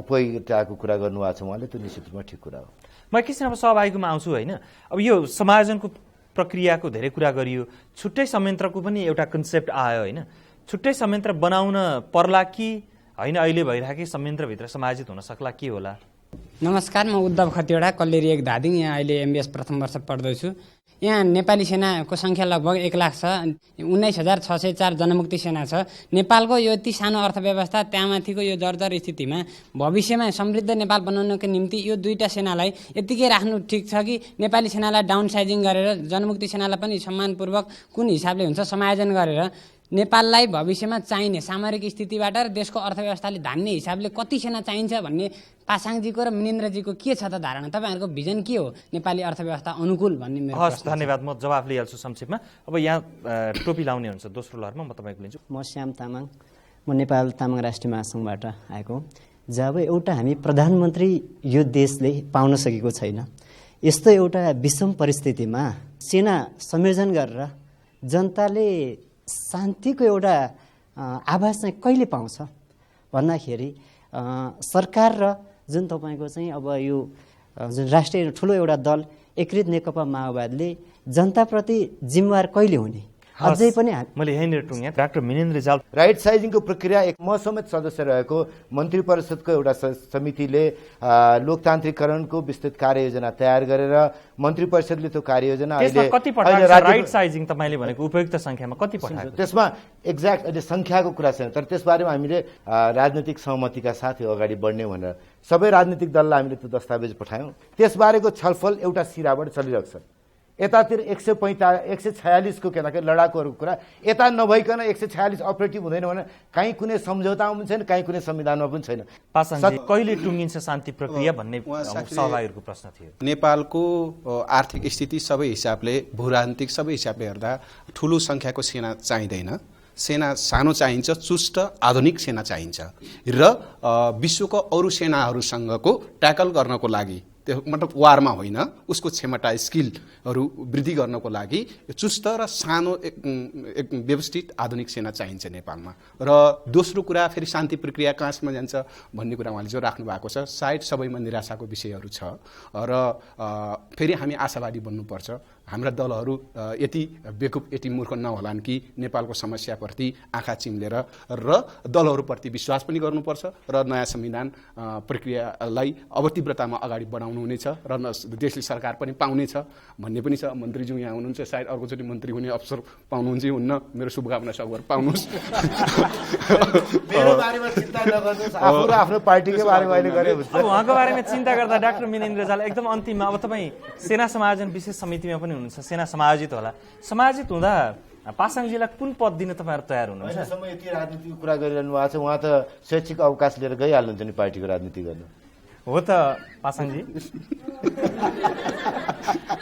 उपयोगिताको कुरा गर्नुभएको छ उहाँले त्यो निश्चित रूपमा ठिक कुरा हो म एकैछिन अब सहभागीमा आउँछु होइन अब यो समायोजनको प्रक्रियाको धेरै कुरा गरियो छुट्टै संयन्त्रको पनि एउटा कन्सेप्ट आयो होइन छुट्टै संयन्त्र बनाउन पर्ला कि होइन अहिले भइरहेकै संयन्त्रभित्र समायोजित हुन सक्ला के होला नमस्कार म उद्धव खतिवडा कल्लेरी 1 धादिङ यहाँ अहिले एमबीएस प्रथम वर्ष पढ्दैछु यहाँ नेपाली सेनाको संख्या लगभग 1 लाख छ 19,604 जनमुक्ति सेना छ नेपालको यो यति सानो अर्थव्यवस्था त्यहाँमाथिको यो जर्जर स्थितिमा भविष्यमा समृद्ध नेपाल बनाउनको निम्ति यो दुईटा सेनालाई यतिकै राख्नु ठिक छ कि नेपाली सेनालाई डाउन साइजिङ गरेर जनमुक्ति सेनालाई पनि सम्मानपूर्वक कुन हिसाबले हुन्छ समायोजन गरेर नेपाललाई भविष्यमा चाहिने सामरिक स्थितिबाट र देशको अर्थव्यवस्थाले धान्ने हिसाबले कति सेना चाहिन्छ भन्ने पासाङजीको र मिनेन्द्रजीको के छ त धारणा तपाईहरुको भिजन के हो नेपाली अर्थव्यवस्था अनुकूल भन्ने मेरो हस् धन्यवाद म जवाफ लिइहाल्छु संक्षेपमा अब यहाँ टोपी लाउने हुन्छ दोस्रो लहरमा म तपाईको लिन्छु म श्याम तामाङ म नेपाल तामाङ राष्ट्रिय महासंघबाट आएको जब एउटा हामी प्रधानमन्त्री यो देशले पाउन सकेको छैन यस्तो एउटा विषम परिस्थितिमा सेना संयोजन गरेर जनताले शान्तिको एउटा आभास चाहिँ कहिले पाउँछ भन्दाखेरि सरकार र जुन तपाईको चाहिँ अब यो जुन राष्ट्रिय ठुलो एउटा दल एकीकृत नेकपा माओवादीले जनताप्रति जिम्मेवार कहिले हुने अझै पनि मैले यहीँनिर टुङ्गे डाक्टर मिनेन्द्र रिजाल राइट साइजिङको प्रक्रिया एक म समेत सदस्य रहेको मन्त्री परिषदको एउटा समितिले लोकतान्त्रिकरणको विस्तृत कार्ययोजना तयार गरेर मन्त्री परिषदले त्यो कार्ययोजना अहिले कति पठाएको छ राइट साइजिङ तपाईले भनेको उपयुक्त संख्यामा कति पठाएको त्यसमा एक्ज्याक्ट अहिले संख्याको कुरा छैन तर त्यसबारेमा हामीले राजनीतिक सहमतिका साथ अगाडि बढ्ने भनेर सबै राजनीतिक दललाई हामीले त्यो दस्तावेज पठायौं त्यसबारेको छलफल एउटा सिराबाट चलिरहेको छ यतातिर 146 को केटाको लडाकुहरूको कुरा यता नभइकन 146 अपरेटिभ हुँदैन भने कहीँ कुनै सम्झौतामा पनि छैन कहीँ कुनै संविधानमा पनि छैन पासाङजी कहिले टुङ्गिन्छ शान्ति प्रक्रिया भन्ने सहभागीहरूको प्रश्न थियो नेपालको आर्थिक स्थिति सबै हिसाबले भूराजनीतिक सबै हिसाबले हेर्दा ठुलो संख्याको सेना चाहिँदैन सेना सानो चाहिन्छ चुस्त आधुनिक सेना चाहिन्छ र विश्वको अरू सेनाहरूसँगको ट्याकल गर्नको लागि त्यो मतलब वारमा होइन, उसको क्षमता स्किलहरू वृद्धि गर्नको लागि चुस्त र सानो एक व्यवस्थित आधुनिक सेना चाहिन्छ नेपालमा। र दोस्रो कुरा फेरि शान्ति प्रक्रिया कहाँसम्म जान्छ भन्ने कुरा उहाँले जो राख्नु भएको छ, सायद सबैमा निराशाको विषयहरू छ र फेरि हामी आशावादी बन्नुपर्छ। हाम्रा दलहरू यति बेकुफ यति मूर्ख नहोलान् कि नेपालको समस्याप्रति आँखा चिम्लेर र दलहरूप्रति विश्वास पनि गर्नुपर्छ र नयाँ संविधान प्रक्रियालाई अब तीव्रतामा अगाडि बढाउनु हुनेछ र देशले सरकार पनि पाउनेछ भन्ने पनि छ। मन्त्रीज्यू यहाँ हुनुहुन्छ, सायद अर्कोचोटि मन्त्री हुने अवसर पाउनुहुन्छ हुन्न, मेरो शुभकामना सबैहरू पाउनुहोस्। मेरो बारेमा चिन्ता नगर्नुहोस्, आफ्नो पार्टीको बारेमा अहिले गरे हुन्छ। अब उहाँको बारेमा चिन्ता गर्दा डाक्टर मिनेन्द्र रिजाल एकदम अन्तिममा, अब तपाईँ सेना समायोजन विशेष समितिमा पनि हुनुहुन्छ, सेना समायोजित होला। समायोजित हुँदा पासाङजीलाई कुन पद दिन तपाईँहरू तयार हुनुहुन्छ? अहिलेसम्म यति राजनीतिको कुरा गरिरहनु भएको छ, उहाँ त शैक्षिक अवकाश लिएर गइहाल्नुहुन्छ नि पार्टीको राजनीति गर्नु। हो त पासाङजी?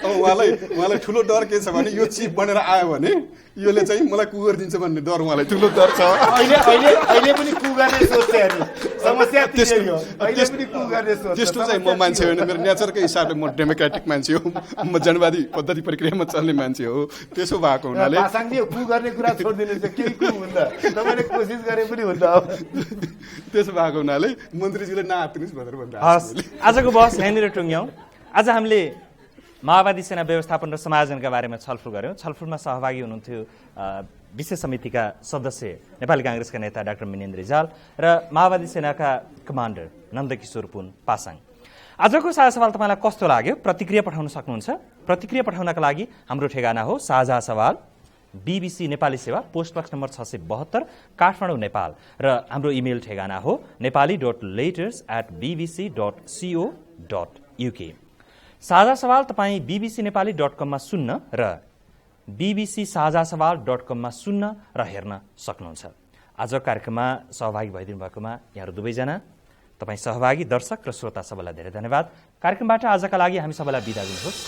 उहाँलाई ठुलो डर के छ भने यो चिफ बनेर आयो भने योले चाहिँ मलाई कु गरिदिन्छ भन्ने डर उहाँलाई ठुलो डर छ। अहिले पनि कु गर्ने सोच छ हेर्नु, समस्या त्यही हो। अहिले पनि कु गर्ने सोच। त्यस्तो चाहिँ म मान्छे होइन, मेरो नेचरकै हिसाबले म डेमोक्रेटिक मान्छे हो, म जनवादी पद्धति प्रक्रियामा चल्ने मान्छे हो। त्यसो भएको हुनाले पासाङजी कु गर्ने कुरा छोडिदिनुहोस्, केही कु हुँदा तपाईँले कोसिस गरे पनि हुन्छ। त्यसो भएको हुनाले मन्त्रीजीले नआत्तिनुहोस् भनेर भन्दा आजको बहस यहाँनिर टुङ्ग्यौँ। आज हामीले माओवादी सेना व्यवस्थापन र समायोजनका बारेमा छलफल गऱ्यौँ। छलफलमा सहभागी हुनुहुन्थ्यो विशेष समितिका सदस्य नेपाली काङ्ग्रेसका नेता डाक्टर मिनेन्द्र रिजाल र माओवादी सेनाका कमान्डर नन्दकिशोर पुन पासाङ। आजको साझा सवाल तपाईँलाई कस्तो लाग्यो? प्रतिक्रिया पठाउन सक्नुहुन्छ। प्रतिक्रिया पठाउनका लागि हाम्रो ठेगाना हो साझा सवाल, BBC नेपाली सेवा, post box number 672, Kathmandu, Nepal. र हाम्रो इमेल ठेगाना हो nepali.letters@bbc.co.uk। साझा सवाल तपाईँ bbcnepali.com मा सुन्न र bbcsazasaval.com मा सुन्न र हेर्न सक्नुहुन्छ। आजको कार्यक्रममा सहभागी भइदिनु भएकोमा यहाँहरू दुवैजना, तपाईँ सहभागी दर्शक र श्रोता सबैलाई धेरै धन्यवाद। कार्यक्रमबाट आजका लागि हामी सबैलाई बिदा दिनुहोस्।